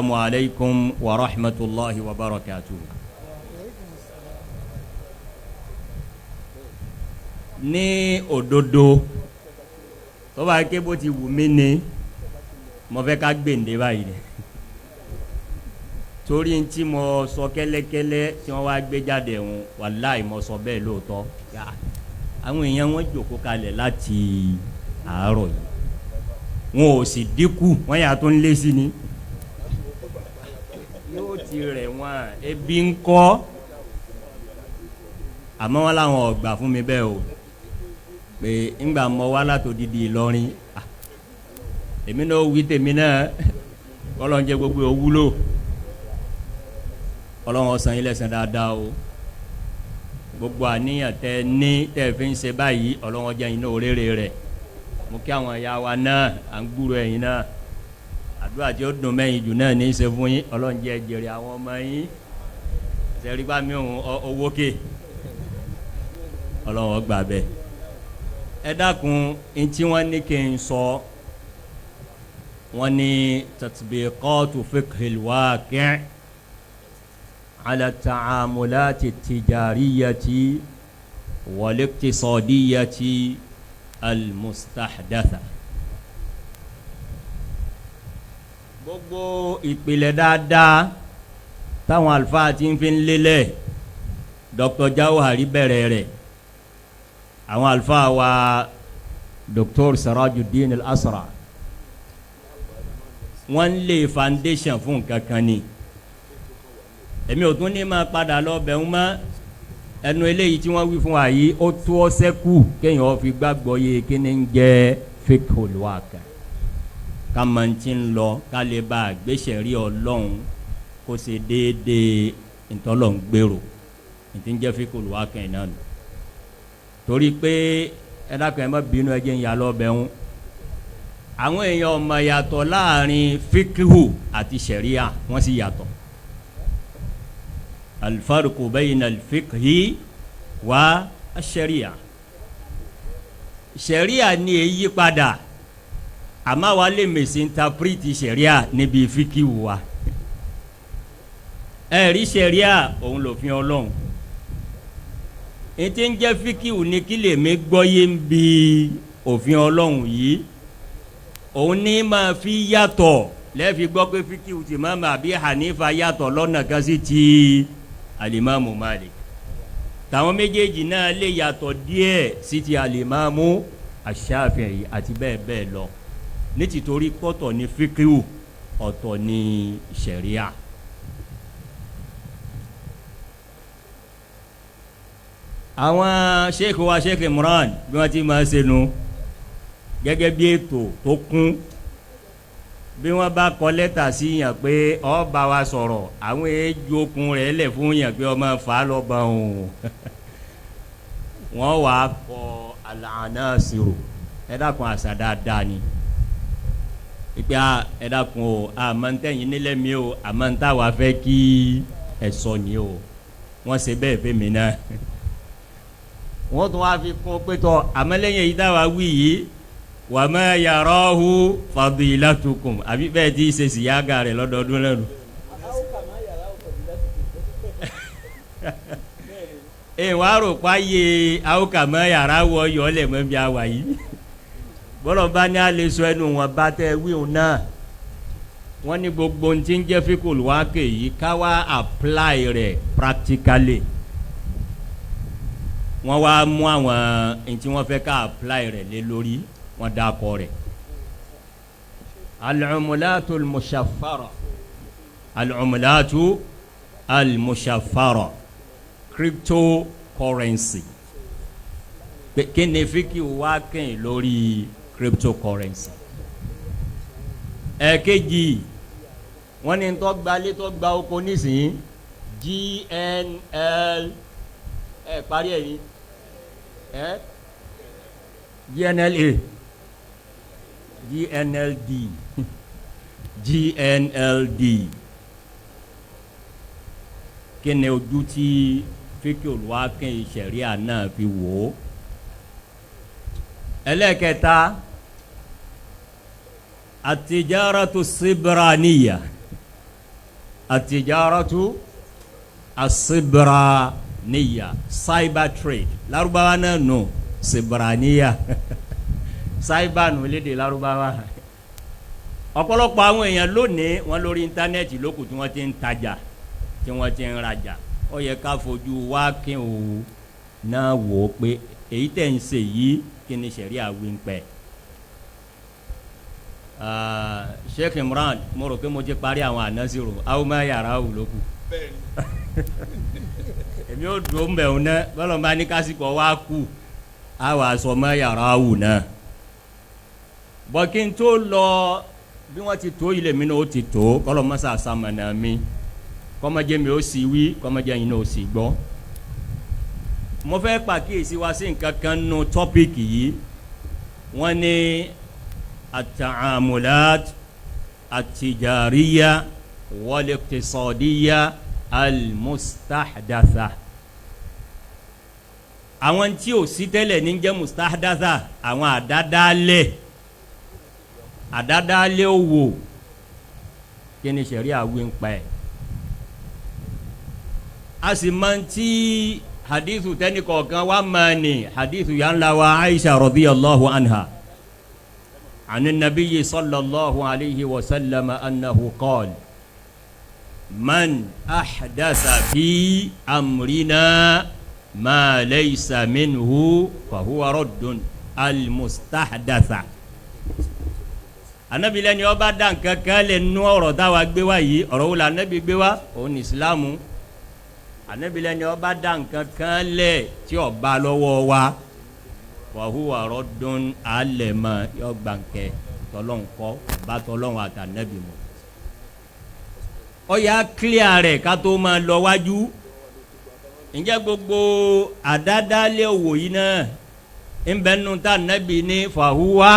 Assalamu alaikum wa rahmatullahi wa barakatuh. Ní òdodo tó bá ké bó ti wù mí ni mo fẹ́ ká gbèǹde báyìí ni torí ntí mo sọ kẹ́lẹ́kẹ́lẹ́ tí wọ́n wá gbé jáde ń wàláì mo sọ bẹ́ẹ̀ lóòótọ́ àwọn èèyàn wọn jókòó kalẹ̀ láti àárọ̀ yìí wọn ò sì dínkù wọn yà tó ń lé sí ni yóò ti rẹ̀ wọ́n ebi ń kọ́ àmọ́ wọn làwọn ò gbà fún mi bẹ́ẹ̀ o pé ńgbà mọ wá látòdìdí Ìlọrin èmi náà wí tèmi náà Ọlọ́run jẹ́ gbogbo òwúlò Ọlọ́run ọ̀sán yín lẹ́sàn dáadáa o gbogbo àníyàn tẹ ní tẹ fi ń ṣe báyìí Ọlọ́run jẹ́ yín náà òrèrè rẹ̀ mo kí àwọn ìyá wa náà à ń gbúrò ẹ̀yin náà àdúrà tí ó dùn mẹ́yìn jù náà ní í ṣe fún yín Ọlọ́run jẹ́ jèrè àwọn ọmọ yín ṣẹ̀rí bá mi owó ké Ọlọ́run ó gbà bẹ́ẹ̀ ẹ dákun ntí wọ́n ní kí n sọ wọ́n ní tatbiqatu fiqhil waqi' ala ta'amulati tijariyati wal iqtisadiyati al mustahdatha. gbogbo ìpìlẹ̀ dáadáa táwọn àlùfáà ti ń fi lélẹ̀ Dr. Jawhari bẹ̀rẹ̀ rẹ̀ àwọn àlùfáà wa Dr. Sirajuddin al-Asra wọ́n lé foundation fún nǹkan kan ni èmi ò tún ní máa padà lọ bẹ̀rù mọ́ ẹnu eléyìí tí wọ́n wí fún wa yìí ó tó ọ́sẹ́ kù kéèyàn ó fi gbàgbọ́ yé kíni ń jẹ́ fiqhul waqi' ká máa ń ti ń lọ ká lè bá àgbéṣẹ́ rí Ọlọ́run kó ṣe déédéé ntọ́lọ̀ ń gbèrò ntí ń jẹ́ fiqhul waqi' náà nù torí pé ẹ dákun ẹ má bínú ẹ jẹ́ ń yà lọ bẹ̀rù àwọn èèyàn ọmọ yàtọ̀ láàrin fiqhu àti sẹ̀ríà wọ́n sì yàtọ̀ alfarqu bayna alfiqhi wa sẹ̀ríà sẹ̀ríà ni èyí padà àmọ́ wa lè misinterpreti sẹ̀ríà níbi fiqhu wa ẹ̀rí sẹ̀ríà òun lòfin Ọlọ́run ètí ń jẹ́ fiqhu ní kí lèmi gbọ́ yé ń bi òfin Ọlọ́run yìí òun ní máa fi yàtọ̀ lẹ́ẹ̀fi gbọ́ pé fíkìwù ti Imam Abi Hanifa yàtọ̀ lọ́nà kan sí ti Alimamu Malik táwọn méjèèjì náà lè yàtọ̀ díẹ̀ sí ti Alimamu Ash-Shafi'i àti bẹ́ẹ̀ bẹ́ẹ̀ lọ ní tìtorí pọ̀tọ̀ ní fíkìwù ọ̀tọ̀ ní ṣẹ̀ríà. àwọn sheikh wa Sheikh Imran bí wọ́n ti máa ṣe nu gẹ́gẹ́ bí ètò tó kún bí wọ́n bá kọ lẹ́tà sí yàn pé ó bá wa sọ̀rọ̀ àwọn èèjì okùn rẹ̀ lẹ̀ fún yàn pé ọmọ fà á lọ́ba òun wọ́n wà á kọ al-anasiru ẹ dákun àṣà dáadáa ni ìpè ẹ dákun o àmọ́ntẹ́yìn nílẹ̀ mi o àmọ́ntá wa fẹ́ kí ẹ sọ ni o wọ́n ṣe bẹ́ẹ̀ fẹ́ mi náà wọ́n tún wá fi kún pé tọ́ àmọ́lẹ́yìn èyí táwa wí yìí wa ma yarahu fadilatukum àbí bẹ́ẹ̀ tí ṣe síyága rẹ̀ lọ́dọọdún lẹ́nu. wàá rò pa yé awúkà ma yarahu ọyọ lẹ́mọ́ bí a wà yìí bọ́lọ̀ bá ní a lè sọ ẹnu wọn bá tẹ wíwọ̀n náà wọ́n ní gbogbo tí ń jẹ́ fiqhul waqi' yìí ká wá apply rẹ̀ practically wọ́n wá mú àwọn ntí wọ́n fẹ́ ká apply rẹ̀ lé lórí wọ́n dá kọ rẹ̀ al-umulatu al-mushaffara al-umulatu al-mushaffara cryptocurrency kí ni fiqhul waqi' lórí cryptocurrency. ẹ̀kejì wọ́n ní tó gbalé tó gba oko nísìnyí GNL parí ẹ̀yìn GNLA GNLD GNLD kí ni ojú tí fiqhul waqi' ṣẹ̀ríà náà fi wò ó. ẹlẹ́kẹta at-tijaratu sibraniya atijaratu asibraniya cyber trade Lárúbáwá náà nù sibraniya cyber nù lédè Lárúbáwá ọ̀pọ̀lọpọ̀ àwọn èèyàn lónìí wọn lórí íńtánẹ́ẹ̀tì lókù tí wọ́n ti ń tajà tí wọ́n ti ń rajà ó yẹ ká fojú wá kí o náà wò ó pé èyí tẹ̀ ń ṣe yìí kí ni ṣẹ̀ríà wí ń pẹ́. Sheikh Imran mo rò pé mo ti parí àwọn ànásìrò àwọn máa yàrá wò lókù èmi ò dùn ó ń bẹ̀ ọ́n náà bọ́lá ń bá ní kásìkò wá kú àwọn aṣọ máa yàrá wò náà bọ́ kí n tó lọ bí wọ́n ti tó ilé mi náà ó ti tó kọ́lọ́ mọ́sá sàmànà mi kọ́mọdé mi ó sì wí kọ́mọdé yìí náà ó sì gbọ́. mo fẹ́ pàkíyèsí wá sí nǹkan kan nù tọ́pìkì yìí wọ́n ní at-ta'amulat at-tijariya wal-iqtisadiya al-mustahdatha. àwọn tí ò sí tẹ́lẹ̀ ní jẹ́ mustahdatha àwọn àdádálẹ̀ owó kí ni ṣẹ̀ríà wí ń pa ẹ̀. a sì máa ń tí hadithu tẹ́ni kọ̀ọ̀kan wá máa ní hadithu yanla wa Aisha radiyallahu anha ani nabiyyi sallallahu alayhi wa sallam annahu qala man ahdatha fi amrina ma laysa minhu fa huwa raddun al-mustahdatha. Anabi lẹ́ni ó bá dá nǹkan kan lè nú ọ̀rọ̀ táwa gbé wá yìí ọ̀rọ̀ wo la anabi gbé wá òun ní Ìsìlámù. Anabi lẹ́ni ó bá dá nǹkan kan lẹ̀ tí ó bá lọ́wọ́ wa wa huwa raddun alẹ́mọ̀ yọ gbàǹkẹ́ tọ́lọ́n kọ́ bá tọ́lọ́n àtànẹ́bì mọ́. Ó yá clear rẹ̀ ká tó máa lọ wájú. Ǹjẹ́ gbogbo àdádálẹ̀ òwò yìí náà ń bẹ nínú tá anabi ní fa huwa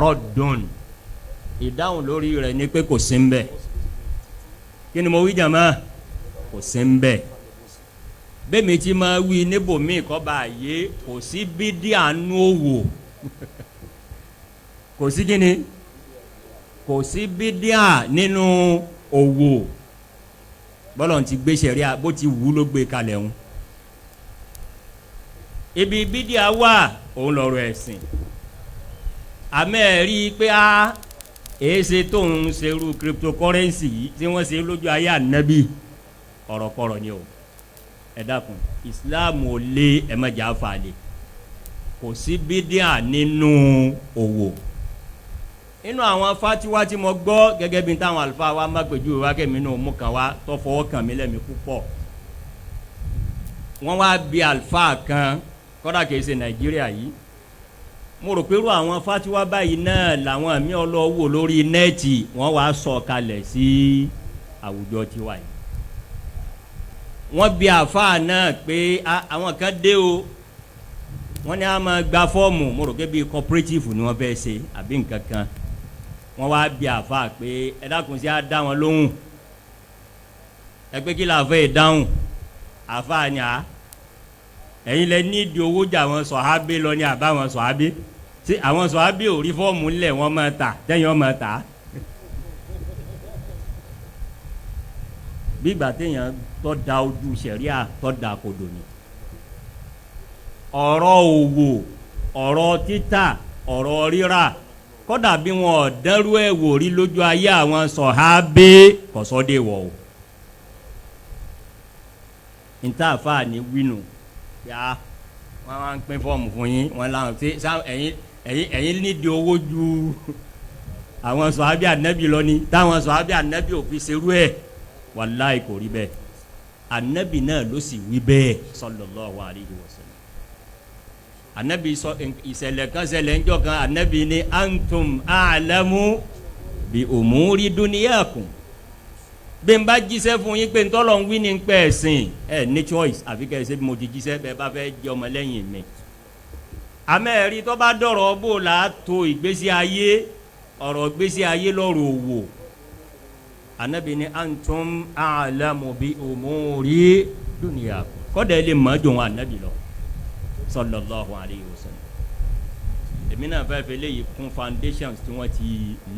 raddun. Ìdáhùn lórí rẹ̀ ni pé kò sí ń bẹ̀. Kí ni mo wí jàmá? Kò sí ń bẹ̀. Bẹ́ẹ̀mi tí máa wí níbòmíì kọ́ bá yé kò sí bídíà nú òwò. Kò sí kíni? Kò sí bídíà nínú òwò. Bọ́lọ̀ ti gbé ṣẹ̀ríà bó ti wù ló gbé kalẹ̀ ń. Ibi bídíà wà òun lọ́rọ̀ ẹ̀sìn. Àmẹ́ rí i pé èsè tó ń serú cryptocurrency yìí tí wọ́n ṣe lójú ayé ànábì ọ̀rọ̀kọ̀rọ̀ ni o ẹ dákun Islam ò lé ẹ̀mẹ́jà falẹ̀ kò sí bídíà nínú òwò nínú àwọn fatiwa tí mo gbọ́ gẹ́gẹ́ bí táwọn àlùfáà wa má pèjú wa kẹ́mi náà mú kan wá tó fọwọ́ kàn mí lẹ́mìí púpọ̀ wọ́n wá bí àlùfáà kan kọ́dà kìí ṣe Nàìjíríà yìí mo rò pé irú àwọn fatiwa báyìí náà làwọn àmì ọlọ́wọ́ lórí nẹ́ẹ̀tì wọ́n wá sọ kalẹ̀ sí àwùjọ tiwa yìí. wọ́n bi àfáà náà pé àwọn kan dé o wọ́n ní a máa gba fọ́ọ̀mù mo rò pé bíi cooperative ni wọ́n fẹ́ ṣe àbí nǹkan kan wọ́n wá bi àfáà pé ẹ dákun sí á dá wọn lóhùn ẹ pé kí la fẹ́ dáhùn àfáà ni ẹ̀yin lẹ ní ìdí owó jà àwọn sọ̀hábé lọ ní àbá àwọn sọ̀hábé tí àwọn sọ̀hábé ò rí fọ́ọ̀mù ńlẹ̀ wọ́n máa tà tẹ́yìn wọ́n máa tà á. bí ìgbà téèyàn tó da ojú sẹ̀ríà tó da kodò ni. ọ̀rọ̀ òwò ọ̀rọ̀ títà ọ̀rọ̀ rírà kódà bí wọn ò dẹ́rú ẹ̀ wò rí lójú ayé àwọn sọ̀hábé kọ̀sọ́dé wọ̀ o. ntàfà ni wínú ya wọn máa ń pín fọ́ọ̀mù fún yín wọn làwọn ṣe ẹ̀yin nídìí owó ju àwọn sọ̀hábí ànábì lọ ni táwọn sọ̀hábí ànábì ò fi ṣerú ẹ̀ wàláì kò rí bẹ́ẹ̀ ànábì náà ló sì wí bẹ́ẹ̀ sallallahu alaihi wasallam ànábì sọ ìṣẹ̀lẹ̀ kan ṣẹlẹ̀ ńjọ́ kan ànábì ní antum a'lamu bi umuri duniyakum bí n bá jíṣẹ́ fún yín pé ntọ́lọ̀ ń wí ní pẹ́ ẹ̀sìn ẹ̀ ní choice àfi kẹ́ ẹ ṣe bí mo ti jíṣẹ́ bẹ́ẹ̀ bá fẹ́ jẹ́ ọmọ lẹ́yìn mi. àmẹ́rí tó bá dọ̀rọ̀ bò la tó ìgbésí ayé ọ̀rọ̀ ìgbésí ayé lọ́rọ̀ òwò. Ànábì ní antum a'lamu bi umuri dunyakum kọ́dà lè mọ̀ jọ̀ wọn ànábì lọ sallallahu alayhi wa sallam. èmi náà fẹ́ fẹ́ léyìí kún foundations tí wọ́n ti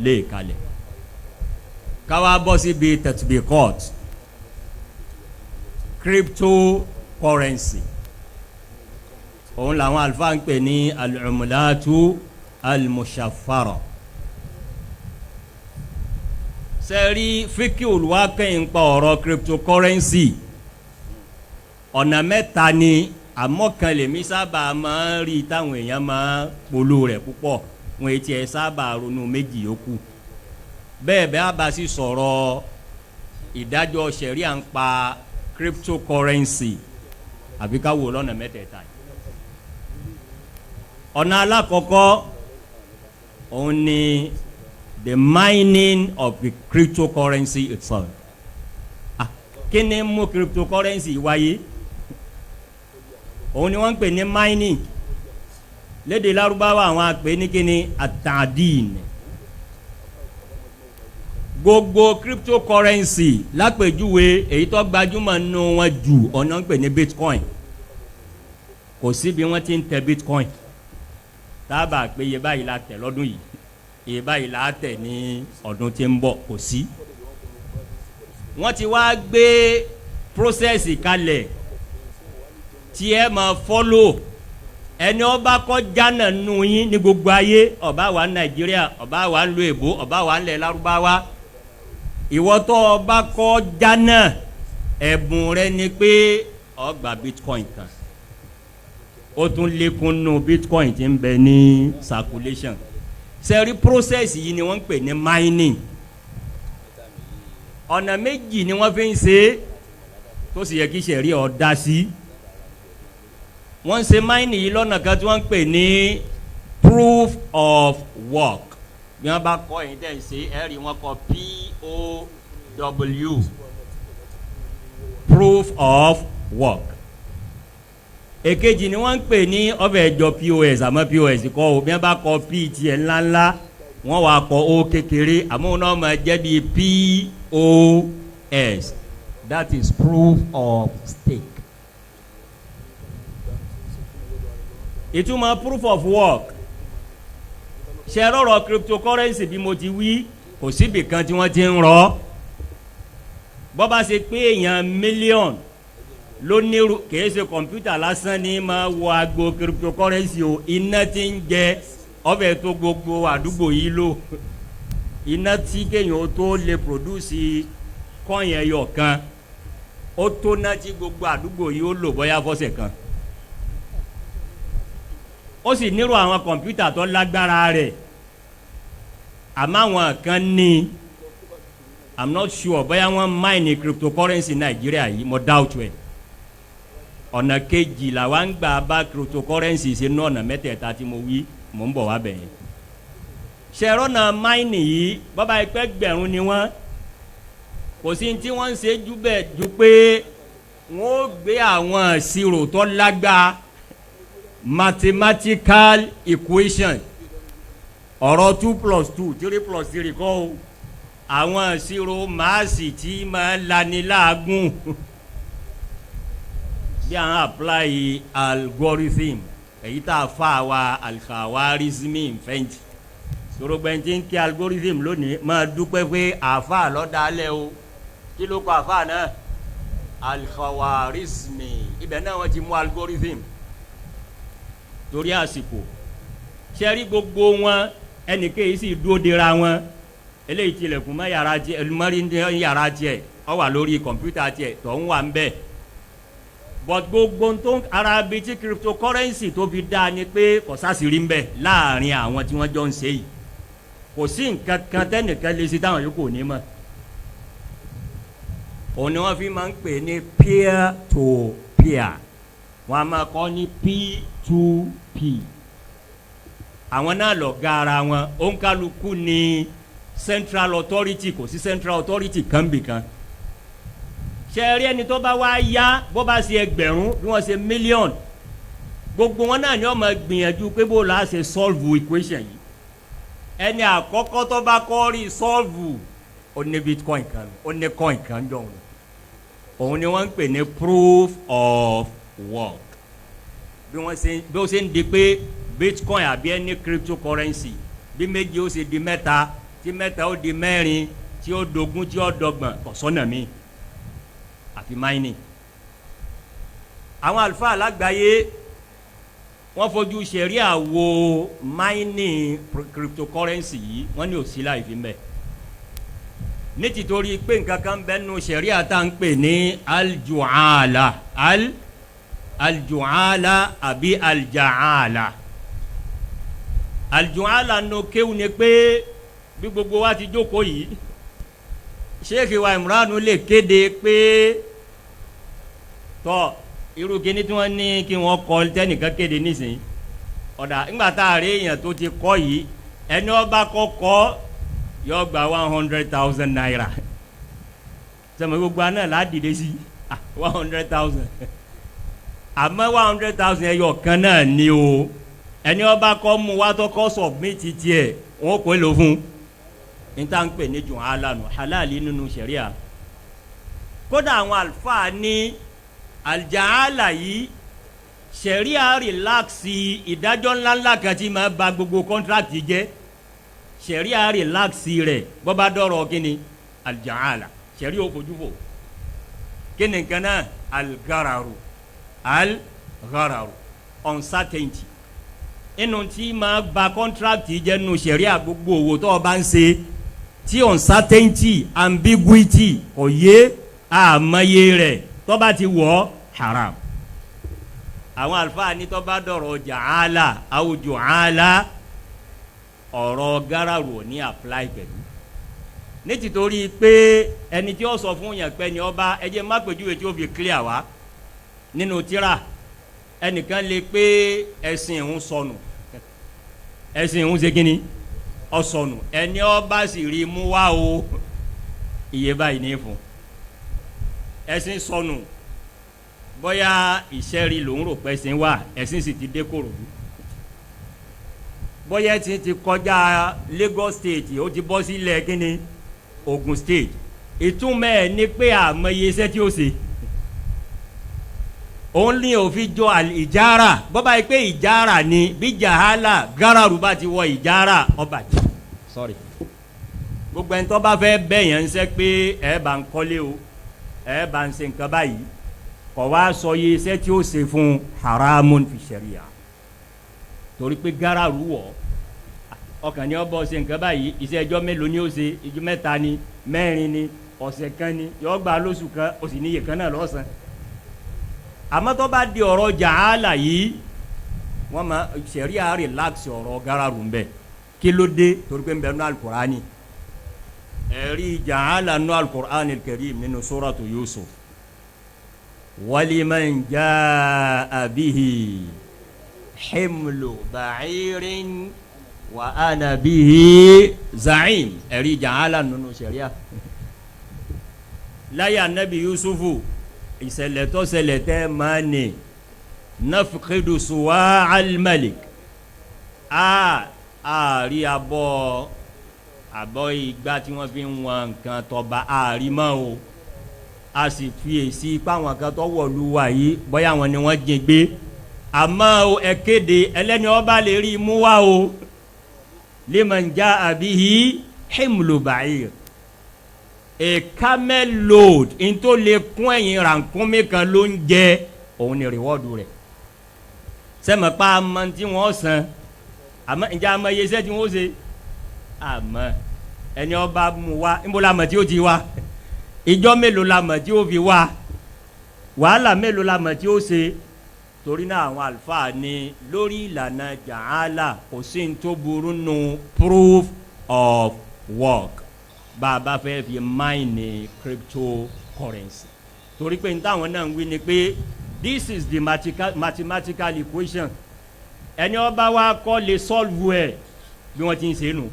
lé kalẹ̀ káwa bọ́ síbi tatbiqat cryptocurrency òun làwọn àlùfáà ń pè ní al-umlatu al-mushaffara sẹ́rí fíkì olùwákẹ́yìn pa ọ̀rọ̀ cryptocurrency ọ̀nà mẹ́ta ni àmọ́ kan lèmi sábà máa ń rí táwọn èèyàn máa ń polo rẹ̀ púpọ̀ wọn etí ẹ̀ sábà ronú méjì yòókù bẹ́ẹ̀ bẹ́ẹ̀ bá sì sọ̀rọ̀ ìdájọ́ ṣẹ̀ríà ń pa cryptocurrency àbí ká wò lọ́nà mẹ́tẹ̀ẹ̀ta yìí. ọ̀nà alákọ̀ọ́kọ́ òun ni the mining of the cryptocurrency itself. Kí ni mú cryptocurrency wáyé? Òun ni wọ́n ń pè ní mining lédè Lárúbáwá àwọn àpè ní kíni atadin. Gbogbo cryptocurrency lápèjúwe èyí tó gbajúmọ̀ nínú wọn jù ọ̀nà ń pè ní bitcoin. Kò sí bí wọ́n ti ń tẹ bitcoin tábà pé iye báyìí la tẹ̀ lọ́dún yìí iye báyìí la tẹ̀ ní ọdún tí ń bọ̀ kò sí. Wọ́n ti wá gbé process kalẹ̀ tí ẹ máa follow ẹni ọba kọ́ jánà nù yín ní gbogbo ayé ọba wà ní Nàìjíríà ọba wà ní èbó ọba wà ní Lárúbáwá ìwọ́tọ̀ ọba kọ́ jánà ẹ̀bùn rẹ ni pé ó gba bitcoin kan ó tún lékún nù bitcoin tí ń bẹ ní circulation sẹ́rí process yìí ni wọ́n ń pè ní mining ọ̀nà méjì ni wọ́n fi ń ṣe tó sì yẹ kí sẹ̀rí ó dá sí wọ́n ń ṣe mining yìí lọ́nà kan tí wọ́n ń pè ní proof of work bí wọ́n bá kọ́ ẹ̀yin tẹ̀ ń ṣe ẹ̀rí wọn kọ POW proof of work èkejì ni wọ́n ń pè ní ọbẹ̀ ẹ̀jọ POS àmọ́ POS kọ́ o bí wọ́n bá kọ P tiẹ̀ ńláńlá wọ́n wá kọ O kékeré àmọ́ wọn náà máa jẹ́ bí POS that is proof of stake. Ìtumọ̀ proof of work ṣe rọrọ cryptocurrency bí mo ti wí kò síbi kan tí wọ́n ti ń rọ bọ́ bá ṣe pé èèyàn mílíọ̀nù ló ní kìí ṣe kọ̀mpútà lásán ní máa wọ agbo cryptocurrency o iná ti ń jẹ ọbẹ̀ tó gbogbo àdúgbò yìí lò iná tí kéèyàn tó lè produce kọ́yìn ẹyọ kan ó tó ná tí gbogbo àdúgbò yìí ó lò bóyá fọ́sẹ̀ kan ó sì nírò àwọn kọ̀mpútà tó lágbára rẹ̀ àmọ́ àwọn kan ní I'm not sure bóyá wọ́n mine cryptocurrency Nàìjíríà yìí mo doubt ẹ̀ ọ̀nà kejì làwọn ń gbà bá cryptocurrency ṣe ní ọ̀nà mẹ́tẹ̀ẹ̀ta tí mo wí mò ń bọ̀ wá bẹ̀yẹn ṣẹ̀rọ̀nà mining yìí bọ́bá ẹgbẹ́ gbẹ̀rún ni wọ́n kò sí tí wọ́n ń ṣe jù bẹ́ẹ̀ ju pé wọ́n ó gbé àwọn ìṣirò tó lágbàá mathematical equation ọ̀rọ̀ 2+2 3+3 kọ́ o àwọn ìṣirò máàsì tí máa ń lani láàgùn bí àwọn apply algorithm èyí tá a fa wa alkhawarizmi fẹ́ǹtì sorogbẹ́ntì ń kí algorithm lónìí máa dúpẹ́ pé àfa lọ́dàálẹ̀ o kí ló kọ àfa náà alkhawarizmi ibẹ̀ náà wọ́n ti mú algorithm torí àsìkò sẹ́rí gbogbo wọn ẹnìkéyìí sì dúró dira wọn eléyìí tilẹ̀kùn mọ́ yàrá tiẹ̀ ẹlùmọ́rí ń yàrá tiẹ̀ ọ wà lórí kọ̀mpútà tiẹ̀ tó ń wà ń bẹ̀ but gbogbo tó ara bíi ti cryptocurrency tó fi dáa ni pé kò sásìrí ń bẹ̀ láàrin àwọn tí wọ́n jọ ń ṣe yìí kò sí nǹkan kan tẹ́nìkan lè ṣe táwọn yòókù ní mọ̀ òun ni wọ́n fi máa ń pè ní peer to peer wọ́n a máa kọ́ ní P2P àwọn náà lọ ga ara wọn òǹkàlùkù ní central authority kò sí central authority kan bì kan ṣe rí ẹni tó bá wá yá bó bá ṣe ẹgbẹ̀rún bí wọ́n ṣe mílíọ̀nù gbogbo wọn náà ni wọ́n máa gbìyànjú pé bó la ṣe solve equation yìí ẹni àkọ́kọ́ tó bá kọ́ rí solve ó ní bitcoin kan ó ní coin kan jọ òun ni wọ́n ń pè ní proof of work bí ó ṣe ń di pé bitcoin àbí ẹni cryptocurrency bí méjì ó ṣe di mẹ́ta tí mẹ́ta ó di mẹ́rin tí ó dogun tí ó dọ́gbọ̀n kò sọ́nà mi àfi mining àwọn àlùfáà lágbàáyé wọ́n fojú ṣẹ̀ríà wo mining cryptocurrency yìí wọ́n ní òsì láì fi mbẹ́ ní tìtorí pé nǹkan kan bẹ́ẹ̀ nù ṣẹ̀ríà tá à ń pè ní aljuala aljuala àbí aljaala aljuala nù kéwù ni pé bí gbogbo wa ti jókòó yìí Sheikh wa Imran lè kéde pé tọ́ irú kíní tí wọ́n ní kí wọ́n kọ́ tẹ́nìkan kéde nísìnyí ọ̀dà ńgbà tá a rí èèyàn tó ti kọ́ yìí ẹni ọba kọ́kọ́ yọ gba 100,000 naira sọmọ gbogbo àná ládìde sí 100,000 àmọ́ 100,000 ẹyọ kan náà ni o ẹni ọba kọ́ mu wá tó kọ́ submit tiẹ̀ wọ́n kò lò fún níta ń pè ní jùn alánú halal nínú ṣẹ̀ríà kódà àwọn àlùfáà ní aljaala yìí ṣẹ̀ríà rìláksì ìdájọ́ ńláńlá kan tí máa ba gbogbo kọ́ńtrákì jẹ́ ṣẹ̀ríà rìláksì rẹ̀ bọ́bá dọ̀rọ̀ kíni aljaala ṣẹ̀ríà ó fojú fò kíni kan náà algararu uncertainty inú tí máa ba kọ́ńtrákì jẹ́ nínú ṣẹ̀ríà gbogbo owó tó o bá ń ṣe tí uncertainty ambiguity kò yé àmọye rẹ̀ tó bá ti wọ̀ haram àwọn àlùfáà ní tó bá dọ̀rọ̀ jàálà àwùjọ àálà ọ̀rọ̀ gáràrú ò ní apply pẹ̀lú ní tìtorí pé ẹni tí ó sọ fún yàn pé ni ọba ẹjẹ má pèjúwe tí ó fi clear wá nínú tírà ẹnìkan lè pé ẹ̀sìn ìhun sọnù ẹ̀sìn ìhun ṣe kínní ọsọnù ẹni ọba sì rí mú wá o iye báyìí ní fún ẹ̀sìn sọnù bóyá ìṣẹ́rí lòún rò pé ẹ̀sìn wà ẹ̀sìn sì ti dé Kòròdú bóyá ẹ̀sìn ti kọjá Lagos State ó ti bọ́ sílẹ̀ kínní Ogun State ìtumọ̀ ẹ̀ ní pé àmọye iṣẹ́ tí ó ṣe òun ní òfin jọ ìjára bọ́bá yìí pé ìjára ni bí jahala gararu bá ti wọ ìjára ọba jẹ sorry gbogbo ẹni tó bá fẹ́ bẹ́ẹ̀ yẹn ń sẹ́ pé ẹ bá ń kọ́lé o ẹ bá ń ṣe nǹkan báyìí kọ̀ wá sọ yìí iṣẹ́ tí ó ṣe fún haramun fi ṣẹ̀ríà torí pé gararu wọ̀ ọkàn ní ọbọ̀ ṣe nǹkan báyìí iṣẹ́ ẹjọ́ mélòó ni ó ṣe ìjọ mẹ́ta ni mẹ́rin ni ọ̀sẹ̀ kan ni yọ gbà lóṣù kan ó sì níye kan náà lọ́sàn àmọ́ tó bá di ọ̀rọ̀ jàálà yìí wọ́n máa ṣẹ̀ríà relax ọ̀rọ̀ gararu ń bẹ̀ kí ló dé torí pé ń bẹ nínú alukurani ẹ̀rí jàálà nínú alukurani karim nínú suratu Yusuf waliman jaa bihi himlu ba'irin wa ana bihi za'im ẹ̀rí jàálà nínú ṣẹ̀ríà láyé anabi Yusufu ìṣẹ̀lẹ̀ tó ṣẹlẹ̀ tẹ́ máa ní nafqidu suwa al-malik àárí abọ́ ìgbà tí wọ́n fi ń wọn nǹkan tọba àárí mọ́ o a sì fi èsì páwọn kan tó wọ̀lú wa yìí bóyá wọn ni wọ́n jìn gbé àmọ́ o ẹ kéde ẹlẹ́ni ọba lè rí mú wá o liman jaa bihi himlu ba'ir a camel load into le kún ẹ̀yìn rànkúnmí kan ló ń jẹ òun ni rewọ́ọ̀dù rẹ̀ sẹ́mi pa àmọ́ tí wọ́n san àmọ́ ǹjẹ́ àmọ́ iye iṣẹ́ tí wọ́n ṣe àmọ́ ẹni ọba mú wa níbo la mọ̀ tí ó ti wá ìjọ mélòó la mọ̀ tí ó fi wá wàhálà mélòó la mọ̀ tí ó ṣe torí náà àwọn àlùfáà ní lórí ìlànà jàhálà kò sí ní tó burú nù proof of work bá a bá fẹ́ fi mine cryptocurrency torí pé n táwọn náà ń wí ni pé this is the mathematical equation ẹni ọba wa kọ́ lè solve ẹ̀ bí wọ́n ti ń ṣe nù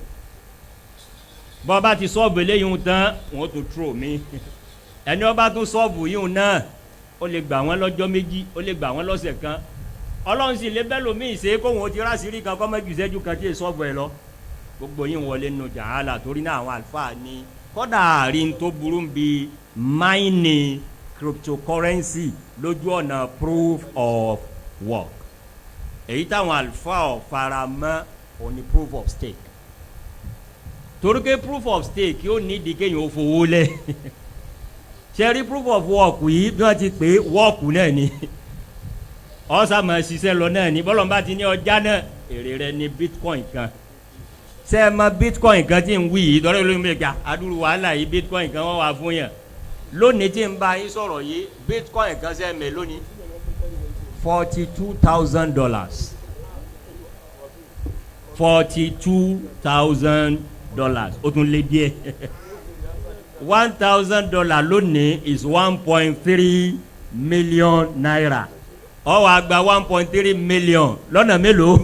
bọ́ bá ti solve eléyìí tán wọ́n tún throw mi ẹni ọba tún solve yìí náà ó lè gbà wọ́n lọ́jọ́ méjì ó lè gbà wọ́n lọ́sẹ̀ kan ọlọ́run sì lè bẹ́ẹ̀ lómi ìṣe kó wọn ti rásìrí kan kọ́ mẹ́jù sẹ́jú kan tí ì solve ẹ̀ lọ gbogbo yín wọlé nù jàhálà torí náà àwọn àlùfáà ní kọ́dà àárín tó burú bíi mining cryptocurrency lójú ọ̀nà proof of work èyí táwọn àlùfáà fara mọ́ òní proof of stake torí pé proof of stake yóò ní ìdí kéèyàn ó fowó lẹ̀ ṣe rí proof of work yìí bí wọ́n ti pè é work náà ni ọ̀sà máa ṣiṣẹ́ lọ náà ní bọ́lọ̀ bá ti ní ọjà náà èrè rẹ̀ ní bitcoin kan ṣé ẹ mọ̀ bitcoin kan tí ń wí yìí tọ́lá ìlú mi gbà adúrú wàhálà yìí bitcoin kan wọ́n wà fún yàn lónìí tí ń bá yín sọ̀rọ̀ yìí bitcoin kan ṣe mẹ́ lónìí $42,000 $42,000 ó tún lé díẹ̀ $1,000 lónìí is 1.3 million naira ó wá gba 1.3 million lọ́nà mélòó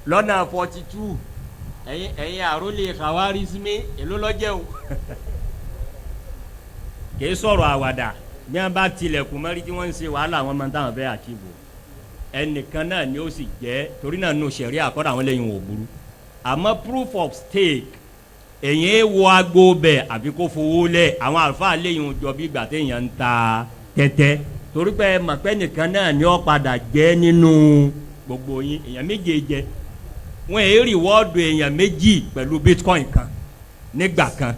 lọ́nà 42 ẹ̀yin àrólé khawarizmi èló lọ́jẹ́ o kìí sọ̀rọ̀ àwàdà bí wọ́n bá tilẹ̀kùn mẹ́rin tí wọ́n ń ṣe wàhálà wọn máa ń táwọn fẹ́ àchíwò ẹnìkan náà ni ó sì jẹ́ torí náà nù sẹ̀rí àkọ́dà àwọn lẹ́yìn wò burú àmọ́ proof of stake èyàn wo agbo bẹ̀ àfi kó fowó lẹ̀ àwọn àlùfáà lẹ́yìn jọ bí ìgbà téèyàn ń ta tẹ́tẹ́ torí pé mọ̀pẹ́ nìkan náà ni ó padà jẹ́ nínú gbogbo yín èyàn méje jẹ wọ́n èyí rìwọ́ọ̀dù èyàn méjì pẹ̀lú bitcoin kan nígbà kan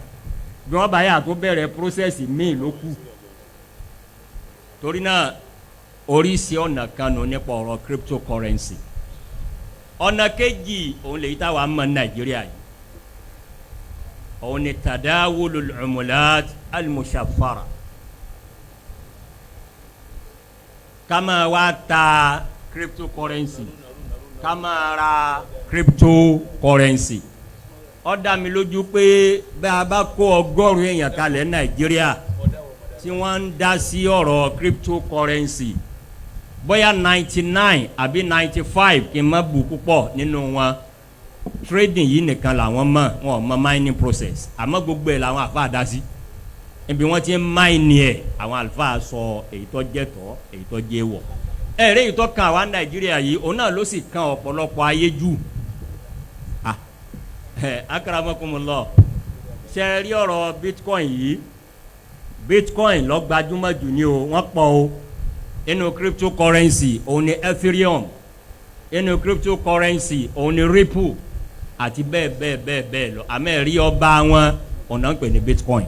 bí wọ́n bá yà tó bẹ̀rẹ̀ prósẹ̀sì míì ló kù torí náà oríṣi ọ̀nà kan nù nípa ọ̀rọ̀ cryptocurrency ọ̀nà kejì òun lè yí táwa mọ̀ Nàìjíríà yìí òun ni tadawulul umulat al-mushaffara kama wa ta cryptocurrency kama ra cryptocurrency ó dá mi lójú pé bẹ́ a bá kó 100 èèyàn kalẹ̀ Nàìjíríà tí wọ́n ń dá sí ọ̀rọ̀ cryptocurrency bóyá 99 àbí 95 kí n má bù púpọ̀ nínú wọn trading yìí nìkan làwọn mọ̀ wọn mọ̀ mining process àmọ́ gbogbo ẹ̀ làwọn àlùfáà dá sí ibi wọ́n ti ń mine ẹ̀ àwọn àlùfáà sọ èyí tó jẹ́ tọ́ èyí tó jẹ́ wọ̀ ẹ̀rẹ́ yìí tó kan àwa Nàìjíríà yìí òun náà ló sì kan ọ̀pọ̀lọpọ̀ ayé jù akramakumullah ṣe rí ọ̀rọ̀ bitcoin yìí bitcoin ló gbajúmọ̀ jù ní o wọ́n pọ̀ o inú cryptocurrency òun ni ethereum inú cryptocurrency òun ni ripple àti bẹ́ẹ̀ bẹ́ẹ̀ bẹ́ẹ̀ bẹ́ẹ̀ lọ àmẹ́rí ọba wọn ọ̀nà ń pè ní bitcoin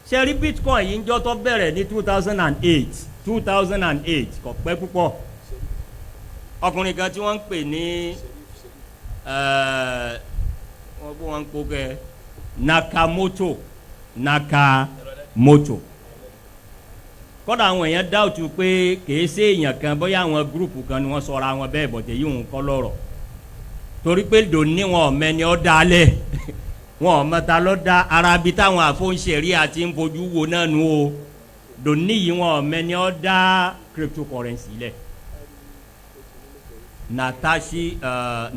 ṣe rí bitcoin yìí ń jọ́ tó bẹ̀rẹ̀ ní 2008 kò pẹ́ púpọ̀ ọkùnrin kan tí wọ́n ń pè ní wọ́n bó wọn kó kẹ́ Nakamoto kọ́dà àwọn èèyàn dáùtù pé kìí ṣe èèyàn kan bóyá àwọn gúrùpù kan ni wọ́n sọra wọn bẹ́ẹ̀ bọ̀tẹ̀ yìí ń kọ́ lọ́rọ̀ torí pé dòní wọn ọ̀mẹ́ni ọ́ dalẹ̀ wọn ọ̀mẹ́ta lọ́ da arabi táwọn àfọ̀nṣẹ̀rí àti ń fojú wo náà nù o dòní yìí wọn ọ̀mẹ́ni ọ́ da cryptocurrency lẹ̀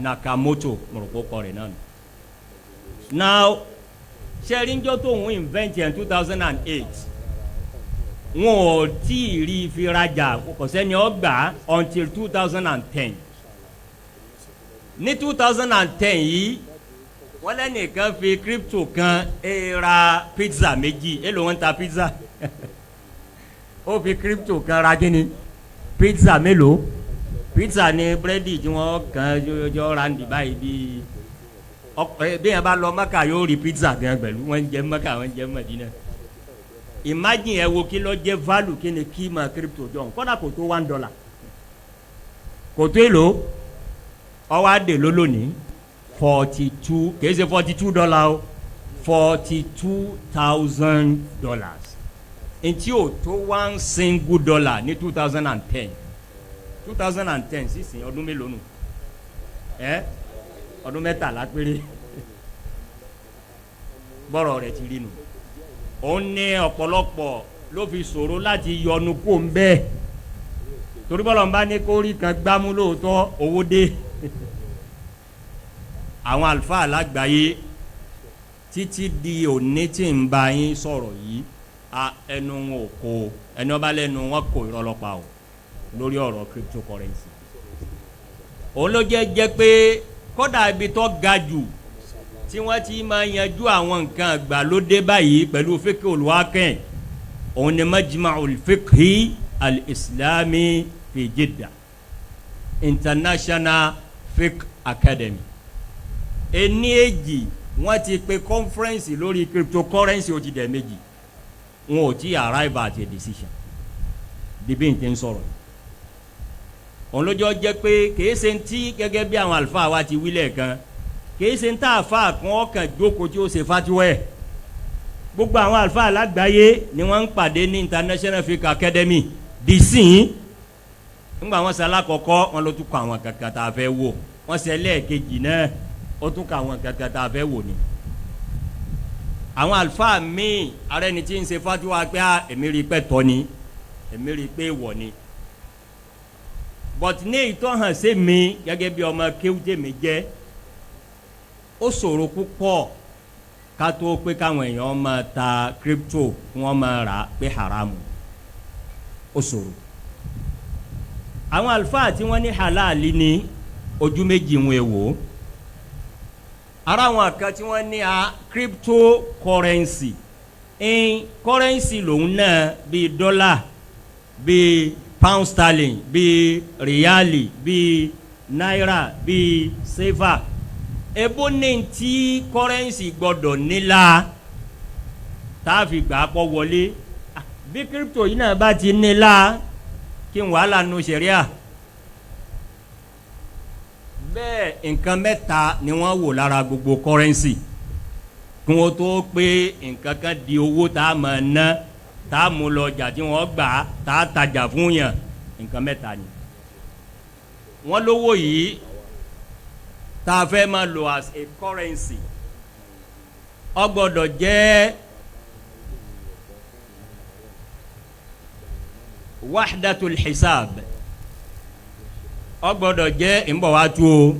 Nakamoto mọ̀rọ̀kọ́ kọ́ rẹ̀ náà nù. now ṣẹ́ríńjọ́ tó ń invent in 2008 wọn ò tí ì rí fi rajà kò sẹ́ni ó gbà until 2010 ní 2010 yìí wọ́n lẹ́nìkan fi crypto kan ra pizza méjì èlò wọn ta pizza ó fi crypto kan ra kíni pizza mélòó pizza ni búrẹ́dì tí wọ́n kàn jọ ra ní báyìí bíi bí yẹn bá lọ Mẹ́kà yóò rí pizza gan pẹ̀lú wọ́n ń jẹ Mẹ́kà wọ́n ń jẹ Mẹ́dínà imagine ẹ wo kí ló jẹ́ value kí ni kí ma crypto jọ kódà kò tó $1 kò tó èlò ọwọ́ àdè ló lónìí 42 kìí ṣe $42 o $42,000 ntí o tó one single dollar ní 2010 sísìn ọdún mélòó nù ọdún 13 péré bọ́rọ̀ rẹ̀ ti rí nù òun ní ọ̀pọ̀lọpọ̀ ló fi ṣòro láti yọnu kó ń bẹ́ẹ̀ torí bọ́lọ̀ ń bá ní kó rí kan gbámú lóòótọ́ owó dé àwọn àlùfáà lágbàáyé títí di òní tí ń bá yín sọ̀rọ̀ yìí ẹnu wọn ò kó ẹni ọba lẹ́nu wọn kò ìrọlọ́pàá o lórí ọ̀rọ̀ cryptocurrency òun ló jẹ́ pé kódà ibi tó ga jù tí wọ́n ti máa yanjú àwọn nǹkan àgbàlódé báyìí pẹ̀lú fíkì olùwákẹ́ òun ni majma'ul fiqhi al-islami fi Jeddah International Fiqh Academy ení èjì wọ́n ti pe conference lórí cryptocurrency ó ti dẹ̀ méjì wọn ò tí arrive at a decision bíbí n ti ń sọ̀rọ̀ òun lójó jẹ́ pé kìí ṣe ti gẹ́gẹ́ bí àwọn àlùfáà wa ti wílẹ̀ kan kìí ṣe tá àfa kan ọkàn jókòó tí ó ṣe fatiwẹ́ gbogbo àwọn àlùfáà lágbàáyé ni wọ́n ń pàdé ní International Fiqh Academy dìsín ńgbà wọn ṣe alákọ̀ọ́kọ́ wọn ló tún kọ àwọn kankan tá a fẹ́ wò wọn ṣe ẹlẹ́ẹ̀kejì náà ó tún kọ àwọn kankan tá a fẹ́ wò ni àwọn àlùfáà míì ara ẹni tí ń ṣe fatiwa pé èmi rí pẹ́ tọ́ ni èmi rí pé wọ̀ ni but ní ìtọ́hàn sí mi gẹ́gẹ́ bí ọmọ kéwúté mi jẹ́ ó ṣòro púpọ̀ ká tó pé káwọn èèyàn máa ta crypto wọ́n máa rà pé haramu ó ṣòro àwọn àlùfáà tí wọ́n ní halali ní ojú méjì ń wò ara àwọn kan tí wọ́n ní cryptocurrency currency lòun náà bíi dọ́là bíi pound sterling bíi riali bíi náírà bíi sefa ebo ní ti currency gbọ́dọ̀ nílá tá a fi gbà pọ̀ wọlé bí crypto yìí náà bá ti nílá kí n wàhálà nu sẹ̀ríà bẹ́ẹ̀ nǹkan mẹ́ta ni wọ́n wò lára gbogbo currency kí wọ́n tó pé nǹkan kan di owó tá a máa ná tá a mú lọ ọjà tí wọ́n gbà tá a tajà fún yàn nǹkan mẹ́ta ni wọ́n lówó yìí tá a fẹ́ máa lò as a currency ó gbọ́dọ̀ jẹ́ wahdatul hisab ó gbọ́dọ̀ jẹ́ ìbọ̀ wá tú o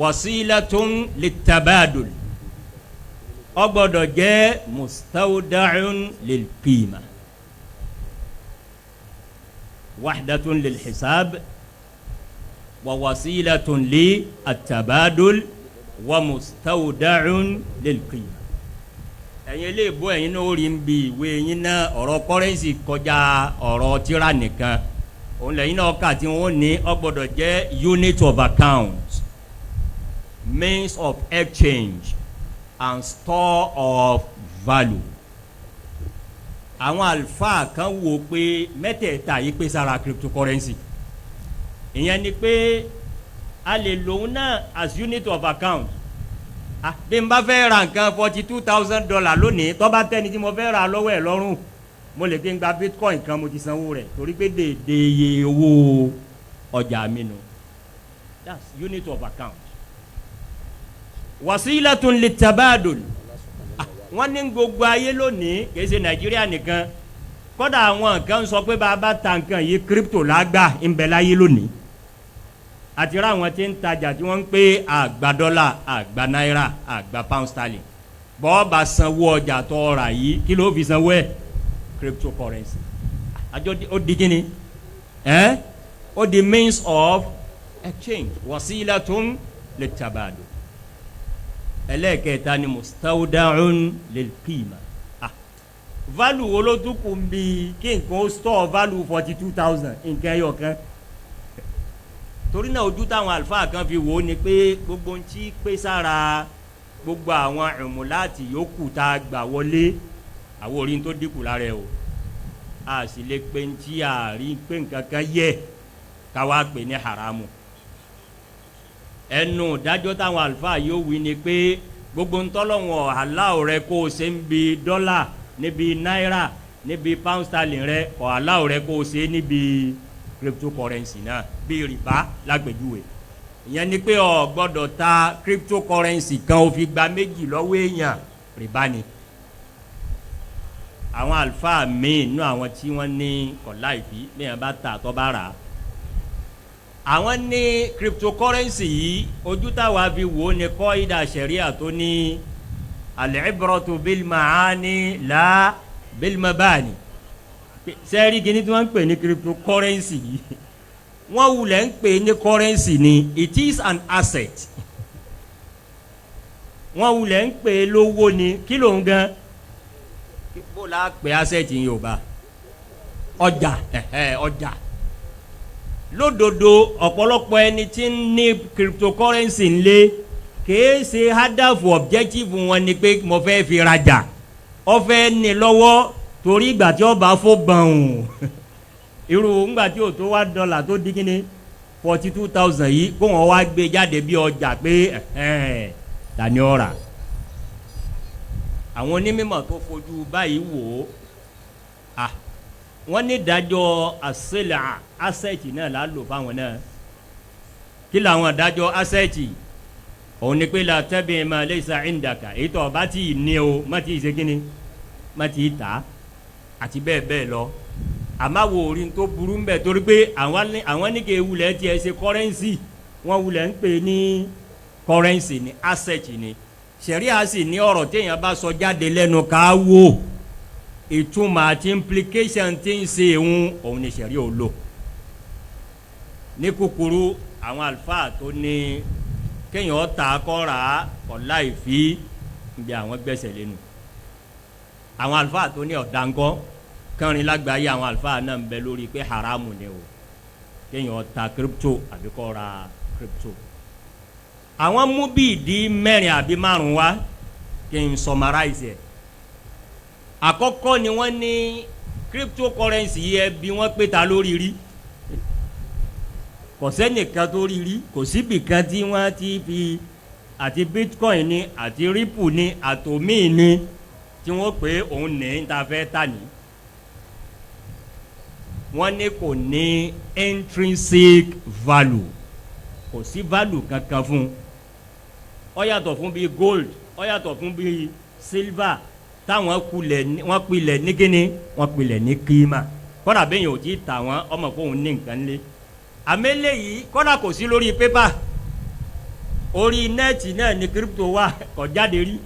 wasilatun litabadul ó gbọ́dọ̀ jẹ́ mustawda'un lilqima wahdatun lilhisab wa wasilatun litabadul wa mustawda'un lilqima ẹ̀yin lè bọ́ ẹ̀yin náà ó rí bí ìwé yín náà ọ̀rọ̀ kọ́rẹ́nsì kọjá ọ̀rọ̀ tíra nìkan òun lẹ́yìn náà kà tí wọ́n ní ó gbọ́dọ̀ jẹ́ unit of account means of exchange and store of value. àwọn àlùfáà kan wò pé mẹ́tẹ̀ẹ̀ta yìí pé sára cryptocurrency ìyẹn ni pé a lè lòun náà as unit of account bí n bá fẹ́ ra nǹkan $42,000 lónìí tó bá tẹ́ni tí mo fẹ́ ra lọ́wọ́ ẹ̀ lọ́rùn mo lè fi gba bitcoin kan mo ti sanwó rẹ̀ torí pé dèdè iye owó ọjà mi nù that's unit of account. wasilatun litabadul wọ́n ní gbogbo ayé lónìí kì í ṣe Nàìjíríà nìkan kódà àwọn kan sọ pé bá a bá ta nǹkan yìí crypto lágbà ń bẹ láyé lónìí àti ra àwọn tí ń tajà tí wọ́n ń pè àgbà dọ́là àgbà náírà àgbà pound sterling bọ́ọ̀ bá sanwó ọjà tó rà yìí kí ló fi sanwó ẹ̀ cryptocurrency àjọ ó di kíni ó di means of exchange wasilatun litabadul ẹlẹ́ẹ̀kẹta ni mustawda'un lilqima value wo ló tún kù ń bi kí nǹkan ó store value 42,000 nǹkan ẹyọ kan torí náà ojú táwọn àlùfáà kan fi wò ó ni pé gbogbo ń tí pé sára gbogbo àwọn ìmúláàtì yòókù tá a gbà wọlé àwọn orin tó dínkù lára ẹ o a sì lè pe ń tí a rí pé nǹkan kan yẹ ká wá pè ní haramu ẹnu dájọ́ táwọn àlùfáà yóò wí ni pé gbogbo ntọ́lọ́wọ̀n aláwọ̀ rẹ kó o ṣe ń bi dọ́là níbi náírà níbi pound sterling rẹ ọ̀ aláwọ̀ rẹ kó o ṣe níbi cryptocurrency náà bí rìbá lágbèjúwe ìyẹn ni pé o gbọ́dọ̀ ta cryptocurrency kan o fi gba méjì lọ́wọ́ èèyàn rìbá ni àwọn àlùfáà míì nínú àwọn tí wọ́n ní kọ̀lá ìbí bẹ́ẹ̀ bá ta tó bá rà á àwọn ní cryptocurrency yìí ojú táwa fi wò ó ní kọ́ ìdá sẹ̀ríà tó ní al-ibratu bil ma'ani la bil mabani sẹ́ẹ̀rí kìíní tí wọ́n ń pè ní cryptocurrency yìí wọ́n wulẹ̀ ń pè ní currency ni it is an asset wọ́n wulẹ̀ ń pè lówó ni kí ló ń gan bó la pè asset yìí Yorùbá ọjà ọjà lódodo ọ̀pọ̀lọpọ̀ ẹni tí ń ní cryptocurrency ńlẹ̀ kìí ṣe hádàfù objective wọn ni pé mo fẹ́ fi rajà ó fẹ́ ní lọ́wọ́ torí ìgbà tí ó bá fó gbọ̀n irú ńgbà tí ó tó $1 tó di kíni 42,000 yìí kó wọn wá gbé jáde bí ọjà pé tani ó rà. àwọn onímọ̀ tó fojú báyìí wò ó wọ́n ní ìdájọ́ àṣẹlẹ̀ asẹ́ẹ̀tì náà là á lò fáwọn náà. kí làwọn ìdájọ́ asẹ́ẹ̀tì òun ni pé la tabi' ma laysa indaka èyí tó bá ti ní o má ti ṣe kíni má ti tà àti bẹ́ẹ̀ bẹ́ẹ̀ lọ. àmọ́ wo orin tó burú ń bẹ̀ torí pé àwọn ní kí ewúlẹ̀ tiẹ̀ ṣe kọ́rẹ́nsì wọ́n wulẹ̀ ń pè ní kọ́rẹ́nsì ní asẹ́ẹ̀tì ni. sẹ̀ríà sì ní ọ̀rọ̀ téèyàn bá sọ jáde lẹ́nu ká wò ìtumọ̀ àti implication tí ń ṣe òun ni sẹ̀ríà ò lò. ní kúkúrú àwọn àlùfáà tó ní kéèyàn ta kọ́ra ọ̀la ìfí bí àwọn gbẹ́sẹ̀ lẹ́nu. àwọn àlùfáà tó ní ọ̀dàǹkọ́ kẹrin lágbàáyé àwọn àlùfáà náà ń bẹ lórí pé haramu ni o kéèyàn ta crypto àbí kọ́ra crypto. àwọn mú bí ìdí mẹ́rin àbí márùn wá kí n summarize ẹ̀. àkọ́kọ́ ni wọ́n ní cryptocurrency yẹ bí wọ́n pé ta lórí rí kò sẹ́nìkan tó rí rí kò síbi kan tí wọ́n ti fi àti bitcoin ni àti ripple ni àtòmíì ni tí wọ́n pé òun ní ta fẹ́ tà ní. wọ́n ní kò ní intrinsic value kò sí value kankan fún un. ó yàtọ̀ fún bíi gold ó yàtọ̀ fún bíi silver táwọn wọ́n pilẹ̀ ní kíni wọ́n pilẹ̀ ní kíma kọ́dà bẹ́ẹ̀ yẹn ò tí ì tà wọ́n ọmọ fóun ní nǹkan lé. àmẹ́lẹ́ yìí kọ́dà kò sí lórí pépà orí nẹ́ẹ̀tì náà ní crypto wà kò jáde rí.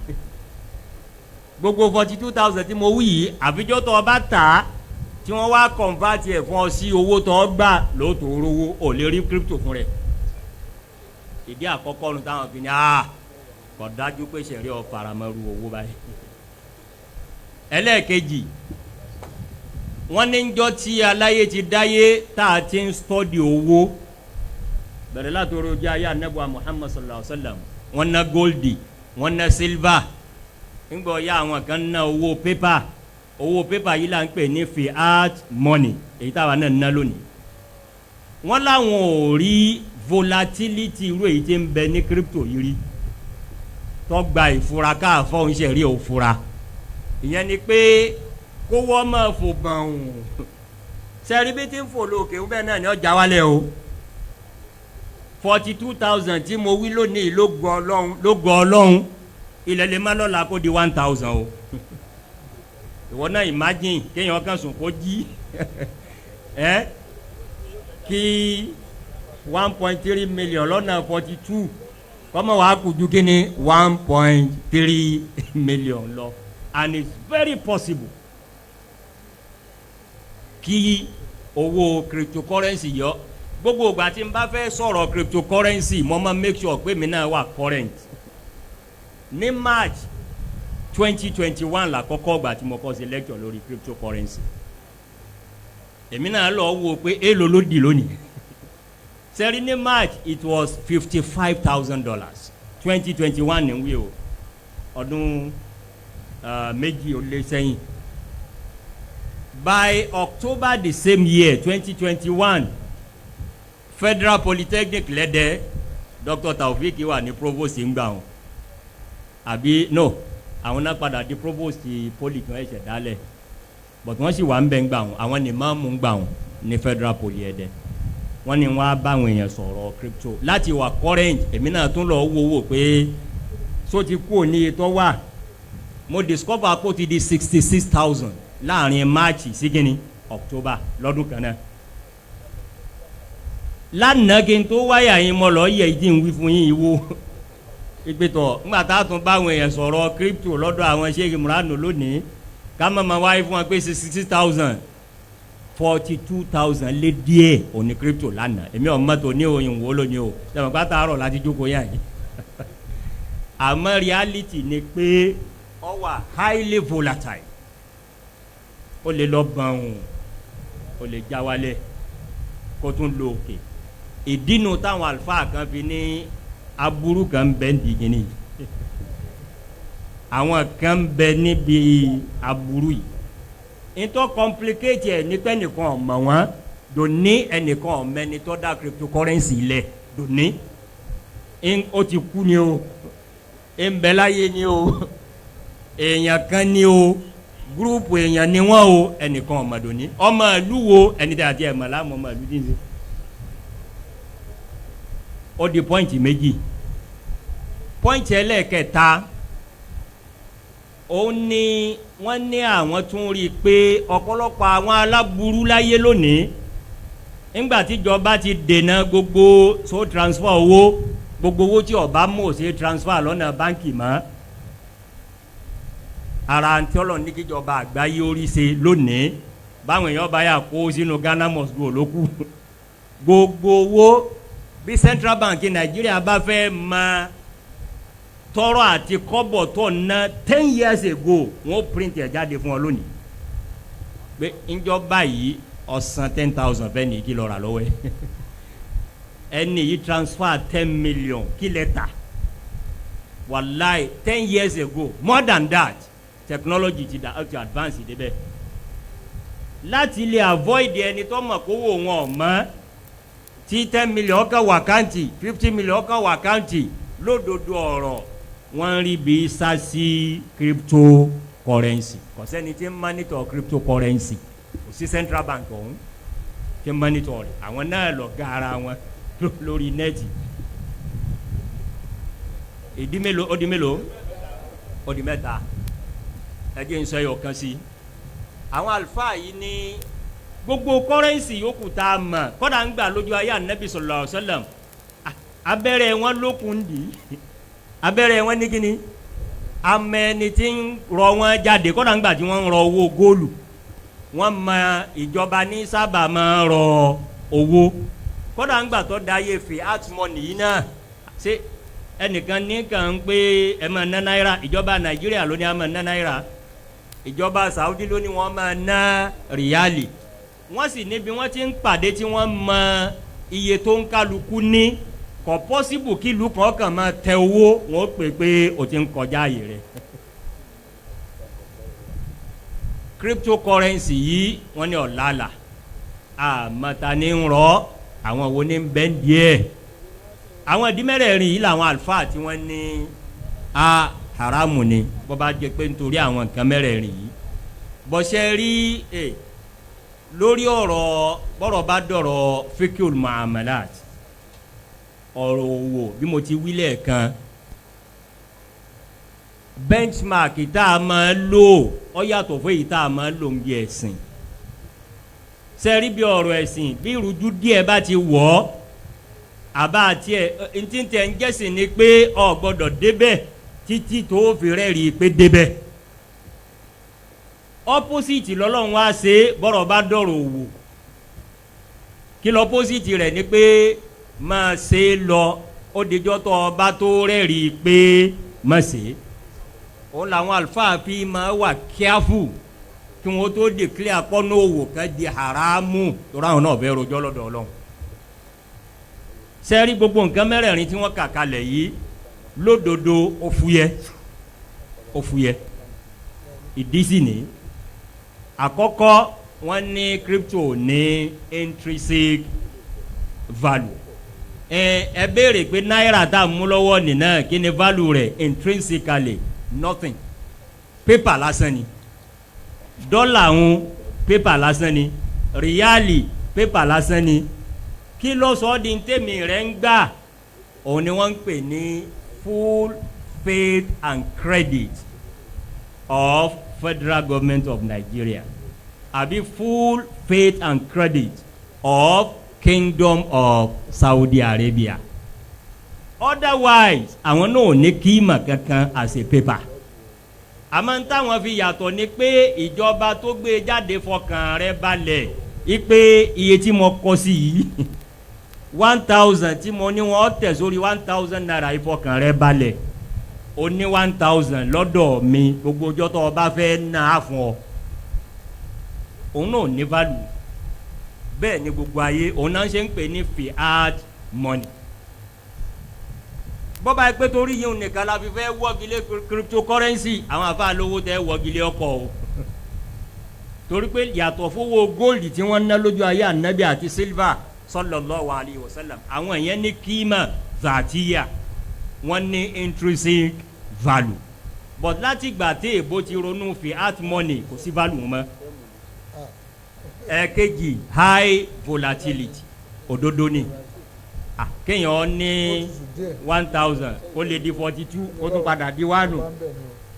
gbogbo 42,000 tí mo wí yìí àfijọ́ tó o bá tà á tí wọ́n wá convert ẹ̀ fún ọ sí owó tó o gbà lóòótọ́ orówó ò lè rí crypto fún rẹ̀. ìdí àkọ́kọ́ nu táwọn fi ní kò dájú pé sẹ̀rí ọ faramẹ́rù owó báyìí. ẹlẹ́ẹ̀kejì wọ́n ní njọ́ tí aláyé ti dáyé tá a ti ń stọ́dì owó bẹ̀rẹ̀ látòrò jẹ́ ayé anabuwa Muhammad sallallahu alaihi wa sallam wọ́n ná goldi wọ́n ná silver ńgbọ́ ya àwọn kan ná owó pépà yìí là ń pè ní fiat money èyí táwa náà ná lónìí. wọ́n láwọn ò rí volatility irú èyí tí ń bẹ ní crypto yìí rí tọ́gba ìfura káàfọ́ ń ṣe rí òfura ìyẹn ni pé kó wọ́n máa fò bọ̀n sẹ́rí bí tí ń fò lókè ń bẹ́ẹ̀ náà ni ọjà wálẹ̀ o 42,000 tí mo wí lónìí ló gbọ́ ọlọ́run ilẹ̀ lè má lọ́la kó di 1,000 o ìwọ náà imagine kéèyàn kan sùn kó jí kí 1.3 million lọ́nà 42 kọ́mọ wàá kùjú kí ni 1.3 million lọ and it's very possible kí owó cryptocurrency yọ gbogbo ìgbà tí n bá fẹ́ sọ̀rọ̀ cryptocurrency mo máa make sure pé mi náà wà current. ní March 2021 la kọ́kọ́ ìgbà tí mo kọ́ sí lecture lórí cryptocurrency èmi náà lọ wo pé èlò ló di lónìí sẹ́rí ní March it was $55,000 2021 ní wí o ọdún méjì ó lé sẹ́yìn. By October the same year 2021 Federal Polytechnic lẹ́dẹ̀ Dr. Taofik wà ní provost ń gbà wọn àbí no àwọn náà padà di provost poly tí wọ́n ṣẹ̀ dálẹ̀ but wọ́n sì wà ń bẹ̀ ń gbà wọn àwọn ní máàmù ń gbà wọn ní Federal Poly ẹ̀dẹ̀ wọ́n ní wọ́n á bá àwọn èèyàn sọ̀rọ̀ crypto láti wà current èmi náà tún lọ wò pé so ti kú òní ètò wà mo discover kó ti di 66,000 láàrin March sí gíní October lọ́dún kan náà. lánàá kí n tó wáyà yín mọ́ lọ yẹ ìdí ń wí fún yín ìwo ìgbẹ́tọ̀ ńgbà tá a tún bá àwọn èèyàn sọ̀rọ̀ crypto lọ́dọ̀ àwọn Sheikh Imranu lónìí ká má ma wáyé fún wa pé 66,000 42,000 lé díẹ̀ òní crypto lánàá èmi ò mọ́tò ní òyìn wo lónìí o ṣàmùpá tààrọ̀ láti jókòó yá yìí àmọ́ reality ni pé ó wà highly volatile ó lè lọ bàn òun ó lè já wálẹ̀ kó tún lo òkè ìdínú táwọn àlùfáà kan fi ní aburú kan bẹ ní kíní àwọn kan bẹ níbi aburú yìí nítorí complicate ẹ̀ ní pẹ́ nìkan ọ̀mọ̀ wọn dòní ẹnìkan ọ̀mẹ́ni tó dá cryptocurrency lẹ̀ dòní ó ti kú ni o ńbẹ́láyé ni o èèyàn kan ni o gúrúùpù èèyàn ni wọ́n o ẹnìkan ọmọ dòní ọmọ ìlú wo ẹni tí a ti ẹ̀ mọ̀ láàmú ọmọ ìlú dín sí. ó di pọ́ìntì méjì pọ́ìntì ẹlẹ́ẹ̀kẹta òun ni wọ́n ní àwọn tún rí i pé ọ̀pọ̀lọpọ̀ àwọn aláburú láyé lónìí nígbà tíjọba ti dènà gbogbo so transfer owó gbogbo owó tí ọba mọ̀ ṣe transfer lọ́nà báńkì mọ́ ara ntí ọlọ́run ní kíjọba àgbáyé orí ṣe lónìí báwọn èèyàn bá yà kó sínú Ghana must go lókù gbogbo owó bí Central Bank Nàìjíríà bá fẹ́ máa tọrọ àti kọ́bọ̀ tó ná 10 years ago wọ́n print ẹ̀ jáde fún ọ lónìí pé ìjọba yìí ọ̀sán 10,000 bẹ́ẹ̀ ni kí lọ rà lọ́wọ́ ẹ̀ ẹni yìí transfer 10 million kí lẹ tà wàláì 10 years ago more than that technology ti advance débẹ̀ láti lè avoid ẹni tó mọ̀ kówó wọn ọ̀ mọ́ tí 10 million kan wà káǹtì 50 million kan wà káǹtì lódodo ọ̀rọ̀ wọ́n rí bí sásì cryptocurrency kò sẹ́ni tí ń monitor cryptocurrency kò sí central bank ọ̀hún tí ń monitor rẹ̀ àwọn náà lọ ga ara wọn lórí nẹ́ẹ̀tì ìdí mélòó ó di mélòó ó di mẹ́ta ẹjẹ́ ń sọ yọ kan sí àwọn àlùfáà yìí ní gbogbo currency yòókù tá a mọ̀ kọ́dà ń gbà lójú ayé ànábì sallallahu alaihi wasallam abẹ́rẹ́ wọn lókun dì í abẹ́rẹ́ wọn ní kíni amẹ́ni tí ń rọ wọn jáde kọ́dà ń gbà tí wọ́n ń rọ owó góòlù wọ́n mọ ìjọba ní sábà máa ń rọ owó kọ́dà ń gbà tó dáyé fiat money yìí náà ṣé ẹnìkan ní kàn ń pé ẹ máa ná náírà ìjọba Nàìjíríà ló ní a máa ná náírà ìjọba Saudi ló ní wọ́n máa ná ríálì wọ́n sì níbi wọ́n ti ń pàdé tí wọ́n mọ iye tó ń kálukú ní kò pọ́síbù kí ìlú kan kàn máa tẹ owó wọn pè pé o ti ń kọjá ààyè rẹ̀ cryptocurrency yìí wọ́n ní ọ̀làlà àmọ́ta ní ń rọ àwọn wo ní ń bẹ́ ń díẹ̀ àwọn ìdí mẹ́rẹ̀ẹ̀rin yìí làwọn àlùfáà tí wọ́n ní a haramu ni bó bá jẹ́ pé nítorí àwọn nǹkan mẹ́rẹ̀ẹ̀rin yìí bọ́sẹ̀ rí lórí ọ̀rọ̀ bọ́rọ̀ bá dọ̀rọ̀ fikul muamalat ọ̀rọ̀ owó bí mo ti wí lẹ́ẹ̀kan benchmark tá a máa lò ó yàtọ̀ fún èyí tá a máa lò ń bí ẹ̀sìn sẹ́rí bí ọ̀rọ̀ ẹ̀sìn bí ìrújú díẹ̀ bá ti wọ̀ ọ́ àbá àti ẹ̀ ntí tẹ̀ ń jẹ́sìn ni pé o gbọ́dọ̀ débẹ̀ títí tó fi rẹ́rìí pé débẹ̀ opposite lọ́lọ́run wá ṣe bọ́rọ̀ bá dọ̀rọ̀ òwò kí lọ opposite rẹ̀ ni pé máa ṣe lọ ó dijọ́ tó ọba tó rẹ́rìí pé má ṣe òun làwọn àlùfáà fi máa wà careful kí wọ́n tó declare pọ́nú òwò kan di haramu torí àwọn náà fẹ́ rojọ́ lọ́dọ̀ Ọlọ́run sẹ́rí gbogbo nǹkan mẹ́rẹ̀ẹ̀rin tí wọ́n kà kalẹ̀ yìí lódodo ó fúyẹ́ ìdí sì ní àkọ́kọ́ wọ́n ní crypto ní intrinsic value ẹ béèrè pé náírà tá a mú lọ́wọ́ nìna kí ni value rẹ̀ intrinsically nothing paper lásán ni dọ́là ń paper lásán ni ríálì paper lásán ni kí ló sọ ọ́ di ntẹ́mi rẹ̀ ń gbà òun ni wọ́n ń pè ní full faith and credit of Federal Government of Nigeria àbí full faith and credit of Kingdom of Saudi Arabia otherwise àwọn náà ní kíma kankan as a paper àmọ́ ń táwọn fi yàtọ̀ ni pé ìjọba tó gbé jáde fọkàn rẹ̀ balẹ̀ ipe iye tí mo kọ sí yìí 1,000 tí mo ní wọn tẹ̀ sórí 1,000 naira ìfọkàn rẹ̀ balẹ̀ o ní 1,000 lọ́dọ̀ mi gbogbo ọjọ́ tó o bá fẹ́ ná a fún ọ òun náà ní value bẹ́ẹ̀ ni gbogbo ayé òun náà ṣe ń pè ní fiat money bọ́ba ẹ pé torí yìí nìkan la fi fẹ́ wọ́gilé cryptocurrency àwọn afa lówó tẹ́ wọ́gilé ọkọ̀ o torí pé yàtọ̀ fowó gold tí wọ́n ná lójú ayé ànábì àti silver sallallahu alayhi wa sallam àwọn yẹn ní kíma zàtíyà wọ́n ní intrinsic value but láti gbà tí èbó ti ronú fi art money kò sí value mọ́. ẹ̀kejì high volatility òdodo ni kéèyàn ní 1000 ó lè di 42 ó tún padà di 1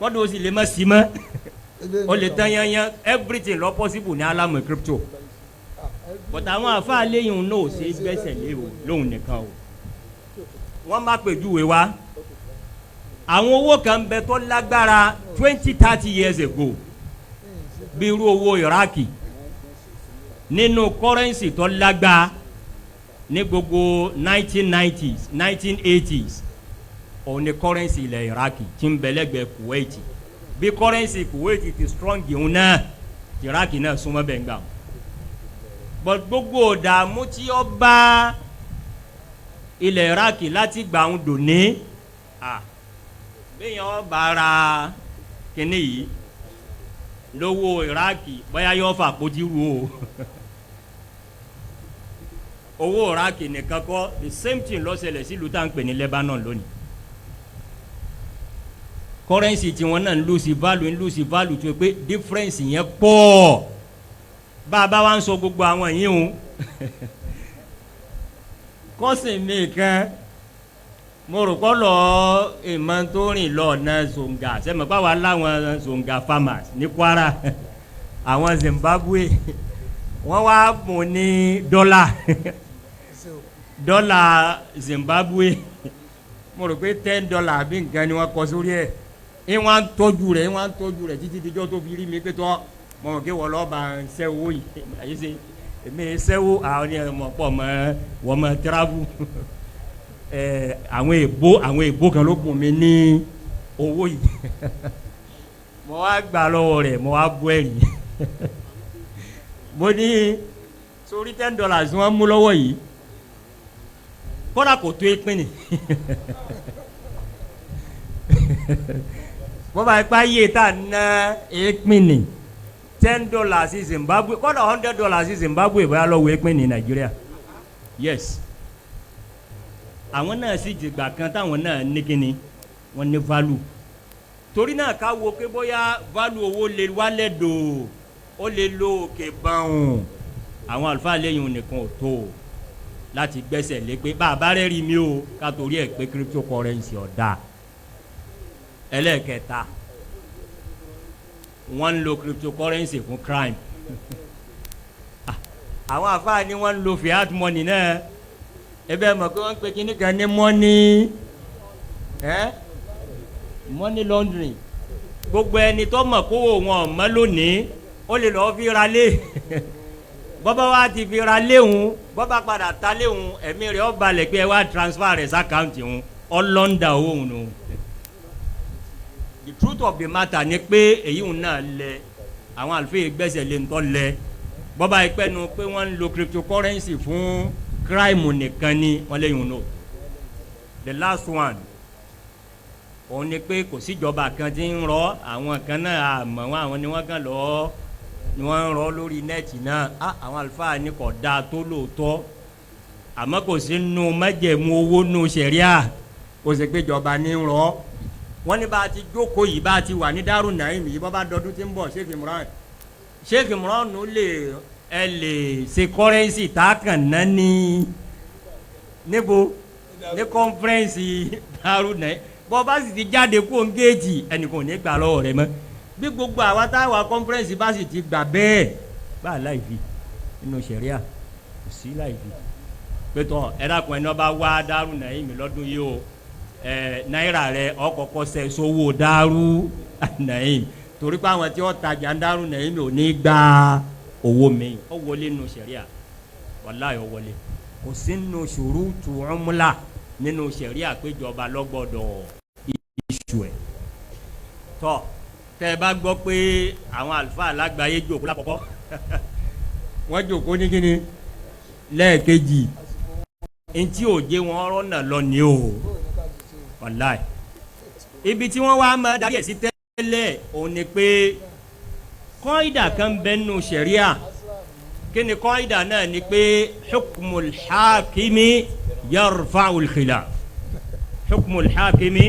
kọ́dọ̀ ó sì lè má sí mọ́ ó lè tán yányán everything lọ possible ní alamu crypto but àwọn àfáà léyìn náà ò ṣe gbẹ́sẹ̀ lé o lóhùn nìkan o wọ́n má pèjúwe wá àwọn owó kan bẹ tó lágbára 20-30 years ago bí irú owó Iraki nínú currency tó lágbára ní gbogbo 1990s 1980s òun ni currency ilẹ̀ Iraki tí ń bẹ̀lẹ́gbẹ̀ Kuwait bí currency Kuwait ti strong yìí náà Iraki náà súnmọ́ bẹ̀ ń gbà but gbogbo ìdààmú tí ó bá ilẹ̀ Iraki láti gbà ń dò ní bẹ́yàn bá ra kíní yìí lówó Iraki bóyá yóò fà kójú o owó Iraki nìkan kọ́ the same thing ló ṣẹlẹ̀ sílùú tá à ń pè ní Lebanon lónìí currency tí wọ́n náà ń lose value tó pé difference yẹn pọ̀ bá a bá wá ń sọ gbogbo àwọn yìí o kọ́sìn mi kan mo rò kọ́ lọ ìmọ̀ tó rìn lọ ọ̀nà zonga sẹ́mi báwa láwọn zonga farmers ní Kwara àwọn Zimbabwe wọ́n wá mú ní dọ́là Zimbabwe mo rò pé $10 bí nǹkan ni wọ́n kọ sórí ẹ̀ ìwọ̀n tọ́jú rẹ̀ títí dijọ́ tó fi rí mi pé tọ́ mo rò pé wọ́n lọ́ọ́ bá ń sẹ́wó yìí àyè ṣe èmi sẹ́wó àwọn ni mo pọ̀ mọ́ wọ́n mọ́ travel àwọn èbó kan ló bùn mí ní owó yìí mo wá gbà lọ́wọ́ rẹ̀ mo wá bú ẹ̀rí mo ní sórí $10 wọ́n mú lọ́wọ́ yìí kọ́dà kò tó ìpín ni wọ́n bá ipá yé tá a ná ìpín ni $10 sí Zimbabwe kọ́dà $100 sí Zimbabwe bóyá lọ́wọ́ ìpín ní Nàìjíríà yes àwọn náà sì jìgbà kan táwọn náà ní kíni wọ́n ní value torí náà ká wo pé bóyá value owó lè wálẹ̀ dò ó lè lo òkè báwọn àwọn àlùfáà lẹ́yìn nìkan ò tó o láti gbẹ́sẹ̀ lé pé bàbá rẹ̀ rí mi o ká torí ẹ̀ pé cryptocurrency ọ̀dà ẹlẹ́ẹ̀kẹta wọ́n ń lo cryptocurrency fún crime àwọn àfáà ni wọ́n ń lo fiat money náà ebe mọ̀ pé wọ́n ń pe kíní kan ní money laundering gbogbo ẹni tó mọ̀ kó wọn mọ́ lónìí ó lè lọ́ọ́ fi ra lé bọ́bá wa ti fi ra léhùn bọ́bá padà ta léhùn ẹ̀mí rẹ̀ ó balẹ̀ pé ẹ wá transfer rẹ̀ sàkáǹtì hùn ọlọ́ndà owó hùn nù. the truth of the matter ni pé èyí hùn náà lẹ àwọn àlùfẹ́ gbẹ́sẹ̀ lé ń tọ́ lẹ bọ́bá ìpẹ́ nu pé wọ́n ń lo cryptocurrency fún crime nìkan ni wọ́n lè yùn nù. the last one òun ni pé kò síjọba kan tí ń rọ àwọn kan náà àmọ́ wọn àwọn ni wọ́n kàn lọ́ọ́ ni wọ́n ń rọ lórí nẹ́ẹ̀tì náà àwọn àlùfáà ní kò dáa tó lóòótọ́ àmọ́ kò sí nù májẹ̀mú owó nù sẹ̀ríà kò sì pé ìjọba ní ń rọ wọ́n ní bá a ti jókòó yìí bá a ti wà ní Daaru Naim yìí bọ́ bá dọdún tí ń bọ̀ Sheikh Imran lè ṣe kọ́rẹ́nsì tá a kàn ná ní níbo ní kọ́nfẹ́rẹ́nsì Daaru Naim bọ́ bá sì ti jáde kó ń géèjì ẹnìkan ò ní gbà lọ́wọ́ rẹ mọ́ bí gbogbo àwa táwa conference bá sì ti gbà bẹ́ẹ̀ bá a láì fi nínú sẹ̀ríà kò sí láì fi pétọ́ ẹ̀dàkùn ẹni ọba wá Daaru Naim lọ́dún yìí o náírà rẹ ọkọ̀ọ̀kọ̀ sẹ̀ sówó Daaru Naim torí pé àwọn tí wọ́n tajà Daaru Naim ò ní gba owó mi ọ wọlé nínú sẹ̀ríà wàláhì ọ wọlé kò sí nínú ṣurutu umla nínú sẹ̀ríà péjọba lọ́gbọ́dọ̀ iṣu ẹ̀ tọ́ tẹ bá gbọ́ pé àwọn àlùfáà lágbàáyé jòkó lákọ̀ọ́kọ́ wọ́n jòkó ní kíni lẹ́ẹ̀kejì ntí òjé wọn rọ́nà lọ ní o wàláì ibi tí wọ́n wá máa darí ẹ̀ sí tẹ́lẹ̀ òun ni pé qaida kan benu sharia kini qaida náà ni pé hukmul hakimi yarfa'ul khilaf hukmul hakimi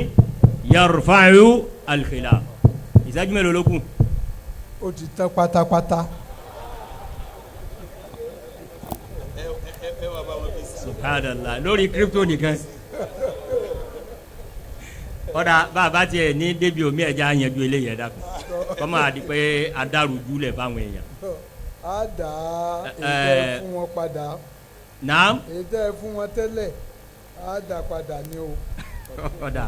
yarfa'u al khilaf ìṣẹ́jú mélòó ló kù. ó ti tán pátápátá. subhanallah lórí crypto nìkan ọ̀dà bàbá tiẹ̀ ní débi omi ẹ̀já yanjú eléyìí ẹ̀dá kan kọ́mọ àdì pé adarújú lẹ̀ fáwọn èèyàn. a dà ètò fún wọn padà. naam. ètò fún wọn tẹ́lẹ̀ a dà padà ní o. ọ̀dà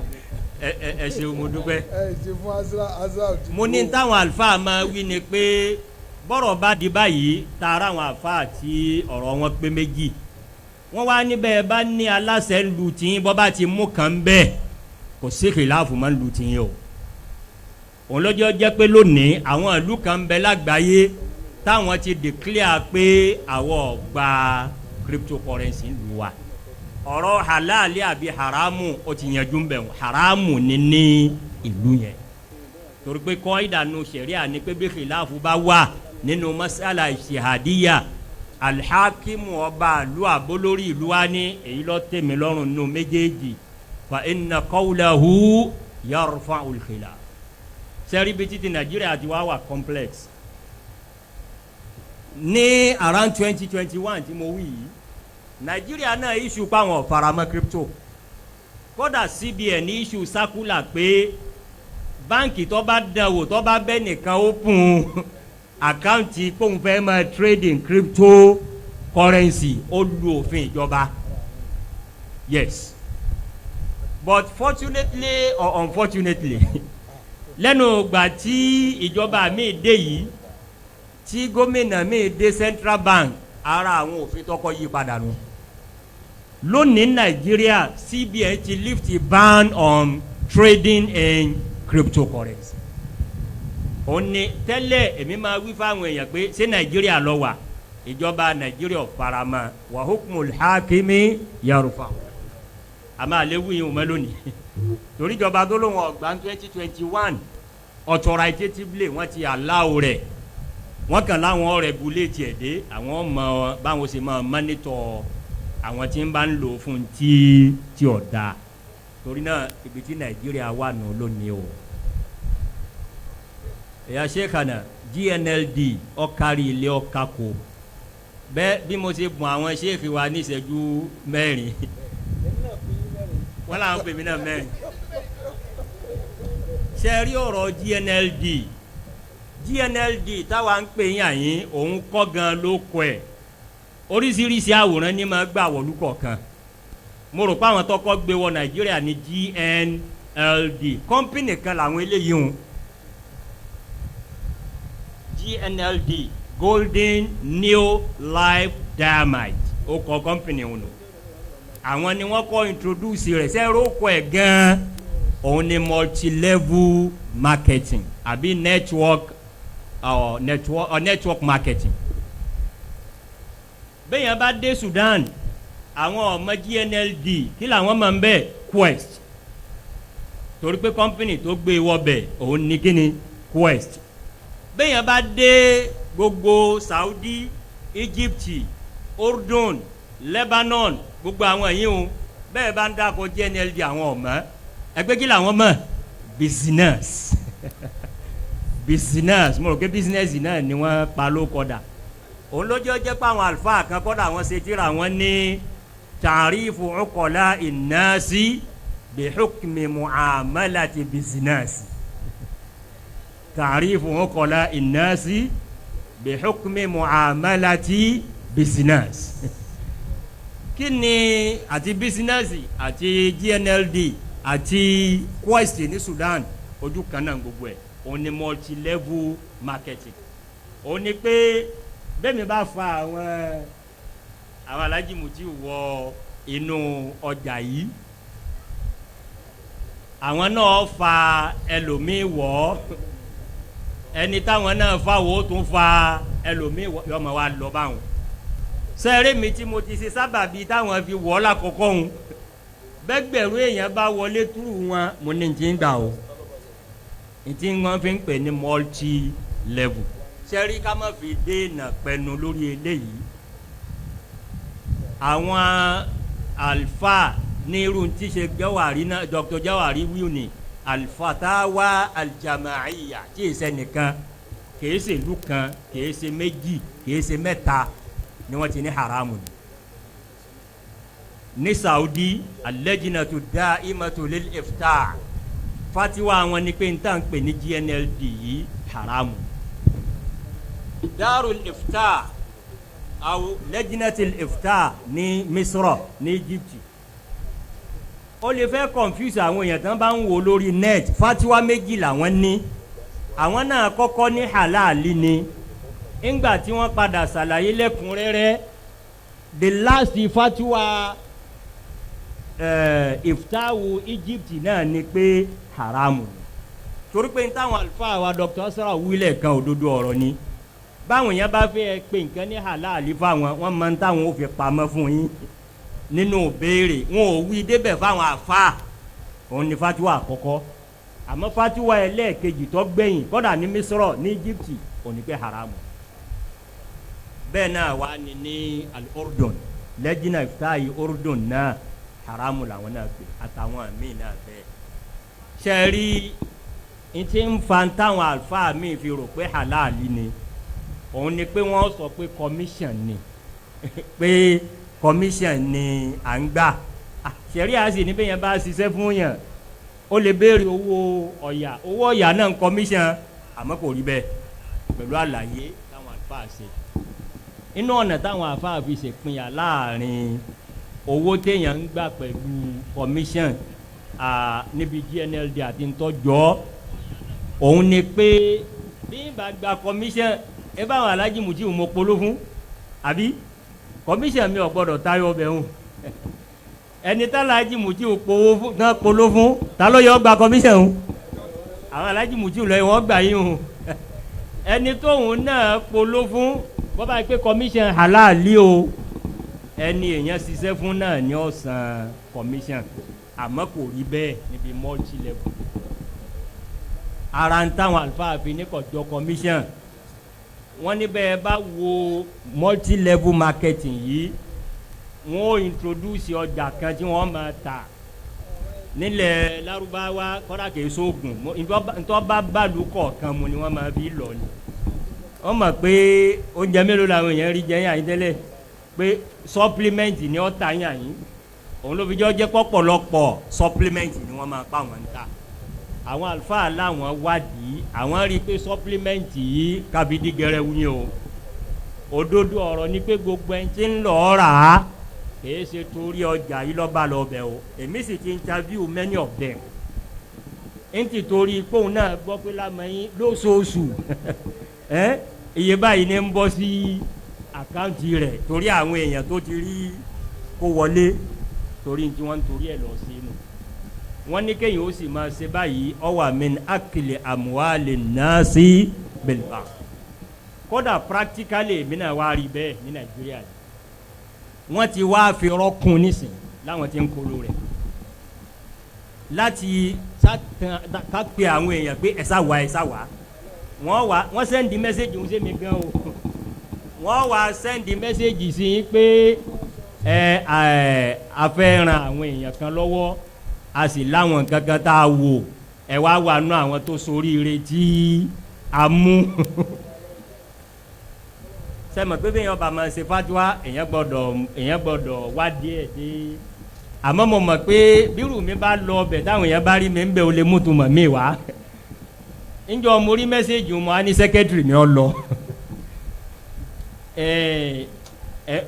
ẹ ṣeun mo dúpẹ́. ẹ ṣe fún azra òtún. mo ní táwọn àlùfáà máa wí ni pé bọ́rọ̀ bá di báyìí tààrà àwọn àlùfáà tí ọ̀rọ̀ wọn pé méjì wọ́n wá níbẹ̀ bá ní aláṣẹ lu tìyín bọ́ bá ti mú kàn bẹ́ẹ̀ kò sí kìláàfù máa ń lu tìyín o òun lọ́jọ́ jẹ́ pé lónìí àwọn ìlú kan ń bẹ lágbàáyé táwọn ti declare pé àwọn gba cryptocurrency lu wa ọ̀rọ̀ halali àbí haramu ó ti yanjú bẹ̀ wọ́n haramu ni ní ìlú yẹn torí pé kọ́ ìdánù sẹ̀ríà ni pé bí kìláàfù bá wà nínú masala ìṣèhàdíyà alhakimu ọba ìlú àbólórí ìlú wa ní èyí ló tẹ̀mí lọ́rùn nínú méjèèjì fa inna qawlahu yarfa'ul khilaf sẹ́rí bí títí nàìjíríà ti wá complex ní around 2021 tí mo wí yìí nàìjíríà náà issue pa àwọn faramọ́ crypto kódà CBN ní issue circular pé báńkì tó bá dánwò tó bá bẹ́ nìkan open àkáǹtì kóun fẹ́ máa trading cryptocurrency ó lu òfin ìjọba yes but fortunately or unfortunately lẹ́nu ìgbà tí ìjọba mi dé yìí tí gómìnà mi dé central bank ara àwọn òfin tọkọ yí padà nù lónìí nàìjíríà CBN ti lift a ban on trading in cryptocurrency ó ní tẹ́lẹ̀ èmi máa wí fáwọn èèyàn pé ṣé nàìjíríà lọ wà ìjọba nàìjíríà farama wa hukmul hakimi yarufa àmọ́ àléwu yìí ò mọ́ lónìí torí ìjọba tó lóun ọgbà 2021 authoritatively wọ́n ti allow rẹ̀ wọ́n kàn láwọn regulate ẹ̀ dé àwọn ọmọ báwọn ṣe máa monitor àwọn tí ń bá ń lò fún tí ọ̀dà torí náà ibi tí nàìjíríà wà nù lónìí o ẹ̀yà sẹ́kànnà GNLD ọ̀kárí ilé ọ̀kákò bẹ́ẹ̀ bí mo ṣe bùn àwọn sẹ́ẹ̀kì wa ní ìṣẹ́jú mẹ́rin wọ́n làwọn pè mí náà mẹ́rin ṣe rí ọ̀rọ̀ GNLD táwa ń pè yín àyín òun kọ́ gan ló kọ ẹ̀ oríṣiríṣi àwòrán ní máa gbà wọ̀lú kọ̀ọ̀kan mo rò pé àwọn tọkọ gbé wọ nàìjíríà ní GNLD kọ́mpìnì kan làwọn eléyìí hùn GNLD Golden New Life Diamond ó kọ kọ́mpìnì hùn nù àwọn ni wọ́n kọ́ introduce rẹ̀ sẹ́rọ̀ ó kọ ẹ̀ gan-an òun ni multi-level marketing àbí network marketing bẹ́ẹ̀ yẹn bá dé Sudan àwọn ọmọ GNLD kí làwọn máa ń bẹ̀ Quest torí pé company tó gbé wọbẹ̀ òun ní kíni Quest bẹ́ẹ̀ yẹn bá dé gbogbo Saudi Egypt Urdun Lebanon gbogbo àwọn yìí o bẹ́ẹ̀ bá ń dáko GNLD àwọn ọmọ ẹgbẹ́ kí làwọn mọ̀ business business mo rò pé business náà ni wọ́n pa ló kọ́dà òun lójó jẹ́ pé àwọn àlùfáà kan kọ́dà wọ́n ṣe tíra wọn ní tàrífù uqala ìnáàsì bi hukmi muamalati business tàrífù uqala ìnáàsì bi hukmi muamalati business kí ni àti business àti GNLD àti Quest ní Sudan ojú kan náà gbogbo ẹ̀ òun ni multi-level marketing òun ni pé bẹ́ẹ̀ mi bá fa àwọn alájìmùtí wọ inú ọjà yìí àwọn náà fa ẹlòmíì wọ̀ ẹni táwọn náà fa wo tún fa ẹlòmíì wọ̀ yọmọ wa lọ báwọn sẹ́ẹ̀rẹ́ mi tí mo ti ṣe sábàbí táwọn fi wọ̀ lákọ̀ọ́kọ́ ń bẹ́gbẹ̀rún èèyàn bá wọlé túrú wọn mo ní ti ń gbà o ti wọ́n fi ń pè ní multi level sẹ́rí ká má fi dènà pẹ̀nu lórí eléyìí àwọn alfa ní irú tí ṣe Jawari náà Dr. Jawari wíwù ní alfatawa aljamaiya tí èsẹ nìkan kìí ṣe ìlú kan kìí ṣe méjì kìí ṣe mẹ́ta ni wọ́n ti ní haramu ní Saudi al-lajnatu da'imatu lil ifta fatiwa wọn ni pé n tàn pè ní GNLD yìí haramu darul ifta aw lajnatul ifta ní Misra ní Egypt ó lè fẹ́ confuse àwọn èèyàn tán bá ń wò lórí net fatiwa méjì làwọn ní àwọn náà kọ́kọ́ ní halali ni ńgbà tí wọ́n padà ṣàlàyé lẹ́kùnrẹ́rẹ́ the last fatiwa iftawu Egypt náà ni pé haramu torí pé táwọn alfa wa Dr. Asra wílẹ̀ kan òdodo ọ̀rọ̀ ni báwọn yẹn bá fẹ́ pé nǹkan ní halali fáwọn wọn máa ń táwọn ò fi pamọ́ fún yín nínú béèrè wọn ò wí débẹ̀ fáwọn àfa òun ni fatiwa àkọ́kọ́ àmọ́ fatiwa ẹlẹ́ẹ̀kejì tó gbẹ̀yìn kọ́dà ní Misra ní Egypt òun ni pé haramu bẹ́ẹ̀ náà wà ní al-Urdun lẹ́jìnà ìftáyì Urdun náà haramu làwọn náà pè àtàwọn míì náà bẹ́ẹ̀ sẹ́rí n ti ń fa táwọn àlùfáà míì fi rò pé halali ni òun ni pé wọ́n sọ pé commission ni pé commission ni à ń gbà sẹ́rí àti ní bẹ́ẹ̀ yẹn bá ṣiṣẹ́ fún yàn ó lè béèrè owó ọ̀yà náà ń commission àmọ́ kò rí bẹ́ẹ̀ pẹ̀lú àlàyé táwọn àlùfáà ṣe inú ọ̀nà táwọn àlùfáà fi ṣèpínyà láàrin owó téèyàn ń gbà pẹ̀lú commission níbi GNLD àti ntọ́jọ́ òun ni pé bí n bá gba commission ẹ bá àwọn alájí mùtíù mo polo fún àbí commission mi ò gbọ́dọ̀ tayọ ọbẹ̀ hùn ẹni tá alájí mùtíù náà polo fún ta ló yọ gba commission hùn àwọn alájí mùtíù lọ wọ́n gbà yín hùn ẹni tóun náà polo fún bọ́bá yìí pé commission halali o ẹni èèyàn ṣiṣẹ́ fún náà ní ọ̀sán commission àmọ́ kò rí bẹ́ẹ̀ níbi multi level ara ń táwọn àlùfáà fi ní kọjọ commission wọ́n ní bẹ́ẹ̀ bá wo multi level marketing yìí wọ́n ó introduce ọjà kan tí wọ́n máa tà nílẹ̀ Lárúbáwá kọ́dà kìí sóògùn ntọ́ bá bàlù kọ̀ọ̀kan mu ni wọ́n máa fi lọ ni wọ́n mọ̀ pé oúnjẹ mélòó làwọn èèyàn rí jẹ́ yàn yín tẹ́lẹ̀ pé supplement ni ó ta yàn yín òun ló fi jẹ́ pọ̀pọ̀lọpọ̀ supplement ni wọ́n máa pa wọn ta àwọn àlùfáà làwọn wádìí àwọn rí i pé supplement yìí kábídí gẹrẹwu ni o òdodo ọ̀rọ̀ ni pé gbogbo ẹni tí ń lọ rà á kìí ṣe torí ọjà yìí lọ́ba lọ́bẹ̀ o èmi sì ti interview many of them ń ti torí póun náà gbọ́ pé lámẹ́yìn lóṣooṣù iye báyìí ní ń bọ́ sí àkáǹtì rẹ̀ torí àwọn èèyàn tó ti rí kó wọlé torí tí wọ́n ń torí ẹ̀ lọ sí inú wọ́n ní kéyìn ó sì máa ṣe báyìí ọwà min akili amuwali nasi bilba kódà practically èmi náà wá rí bẹ́ẹ̀ ní Nàìjíríà wọ́n ti wá fi rọ́kùn nísìn láwọn tí ń kolo rẹ̀ láti ká pe àwọn èèyàn pé ẹ̀sà wá wọ́n sẹ́ndì mẹ́sẹ̀gì ń ṣe mi gan o wọ́n wá sẹ́ndì mẹ́sẹ̀gì sí i pé a fẹ́ ran àwọn èèyàn kan lọ́wọ́ a sì láwọn kankan tá a wò ẹ wá wà nú àwọn tó soríire tí a mú sẹ́mi pé bẹ́ẹ̀ yẹn ọba máa ṣe fatiwa èèyàn gbọ́dọ̀ wá díẹ̀ dé àmọ́ mo mọ̀ pé bírù mi bá lọ ọbẹ̀ táwọn èèyàn bá rí mi ń bẹ̀ ó lè mú tuma mi wá njọ mo rí mẹ́sẹ̀gì mo á ní sẹ́kẹ́tìrì mi ọ lọ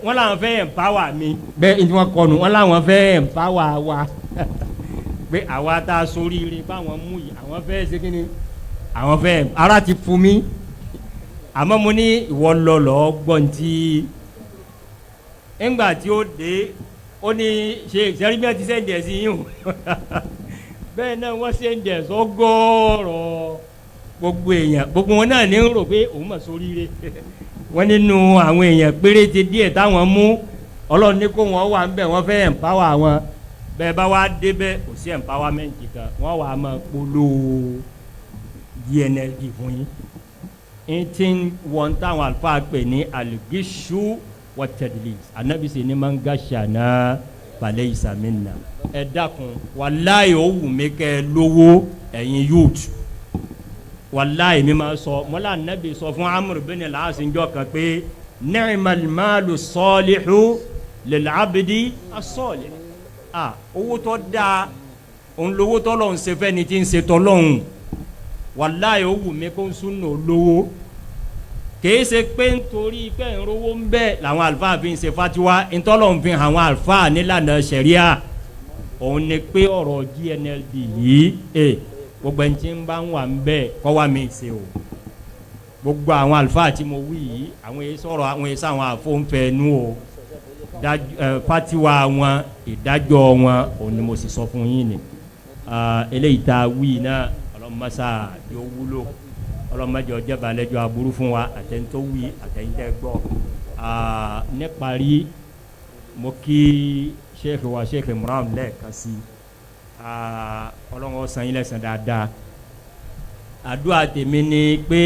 wọ́n làwọn fẹ́ empower mi bẹ́ẹ̀ ní wọ́n kọnu wọ́n làwọn fẹ́ empower wa pé àwa tá a soríire báwọn mú yìí àwọn fẹ́ ṣe kí ni àwọn fẹ́ ara ti fún mi àmọ́ mo ní ìwọ lọ́lọ́ gbọ́n tí ńgbà tí ó dé ó ní ṣe ìṣẹ́rígbẹ́ ti sẹ́ǹdì ẹ̀ sí yín o bẹ́ẹ̀ náà wọ́n sẹ́ǹdì ẹ̀ sọ́gọ́rọ̀ gbogbo èèyàn gbogbo wọn náà ní ń rò pé òun mọ̀ sóríire wọ́n nínú àwọn èèyàn péréte díẹ̀ táwọn mú Ọlọ́run ní kó wọn wà ń bẹ̀ wọ́n fẹ́ empower wọn bẹ́ẹ̀ bá wá débẹ̀ kò sí empowerment kan wọ́n wà á máa polówó GNLD fún yín ntí wọn táwọn àlùfáà pè ní aligishu wa tadlis anabi sì ni man gashana falaysa minna. ẹ dákun wàláyé ó wù mí kẹ́ lówó ẹ̀yin youth wàláyé mi máa sọ mọ́lá anabi sọ fún amúr bin al-as njọ́ kan pé ni'mal malu salihu lil abdi as-salih. owó tó dáa òun lówó tó lọ́n ṣe fẹ́ ni ti ń ṣe tọ́ lọ́hùn wàláyé ó wù mí kó ń sún nù lówó kìí ṣe pé nítorí pé ń rówó ń bẹ làwọn àlùfáà fi ń ṣe fatiwa ntọ́lọ̀ ń fi àwọn àlùfáà nílànà ṣẹ̀ríà òun ni pé ọ̀rọ̀ GNLD yìí gbogbo ẹni tí ń bá ń wà ń bẹ kọ́ wá mi ṣe o gbogbo àwọn àlùfáà tí mo wí yìí àwọn èyí sọ̀rọ̀ àwọn èyí sáwọn àfọ̀nfẹ́ nú o fatiwa wọn ìdájọ́ wọn òun ni mo sì sọ fún yín ni eléyìí tá a wí náà ọlọ́mọṣà yóò wúlò ọlọ́mọdé ọjọ́ balẹ̀jọ́ aburú fún wa àtẹ̀ntó wí àtẹ̀ntẹ́ gbọ́ níparí mo kí sheikh wa sheikh imran lẹ́ẹ̀kan sí ọlọ́run ó san yín lẹ́san dáadáa àdúrà tèmi ni pé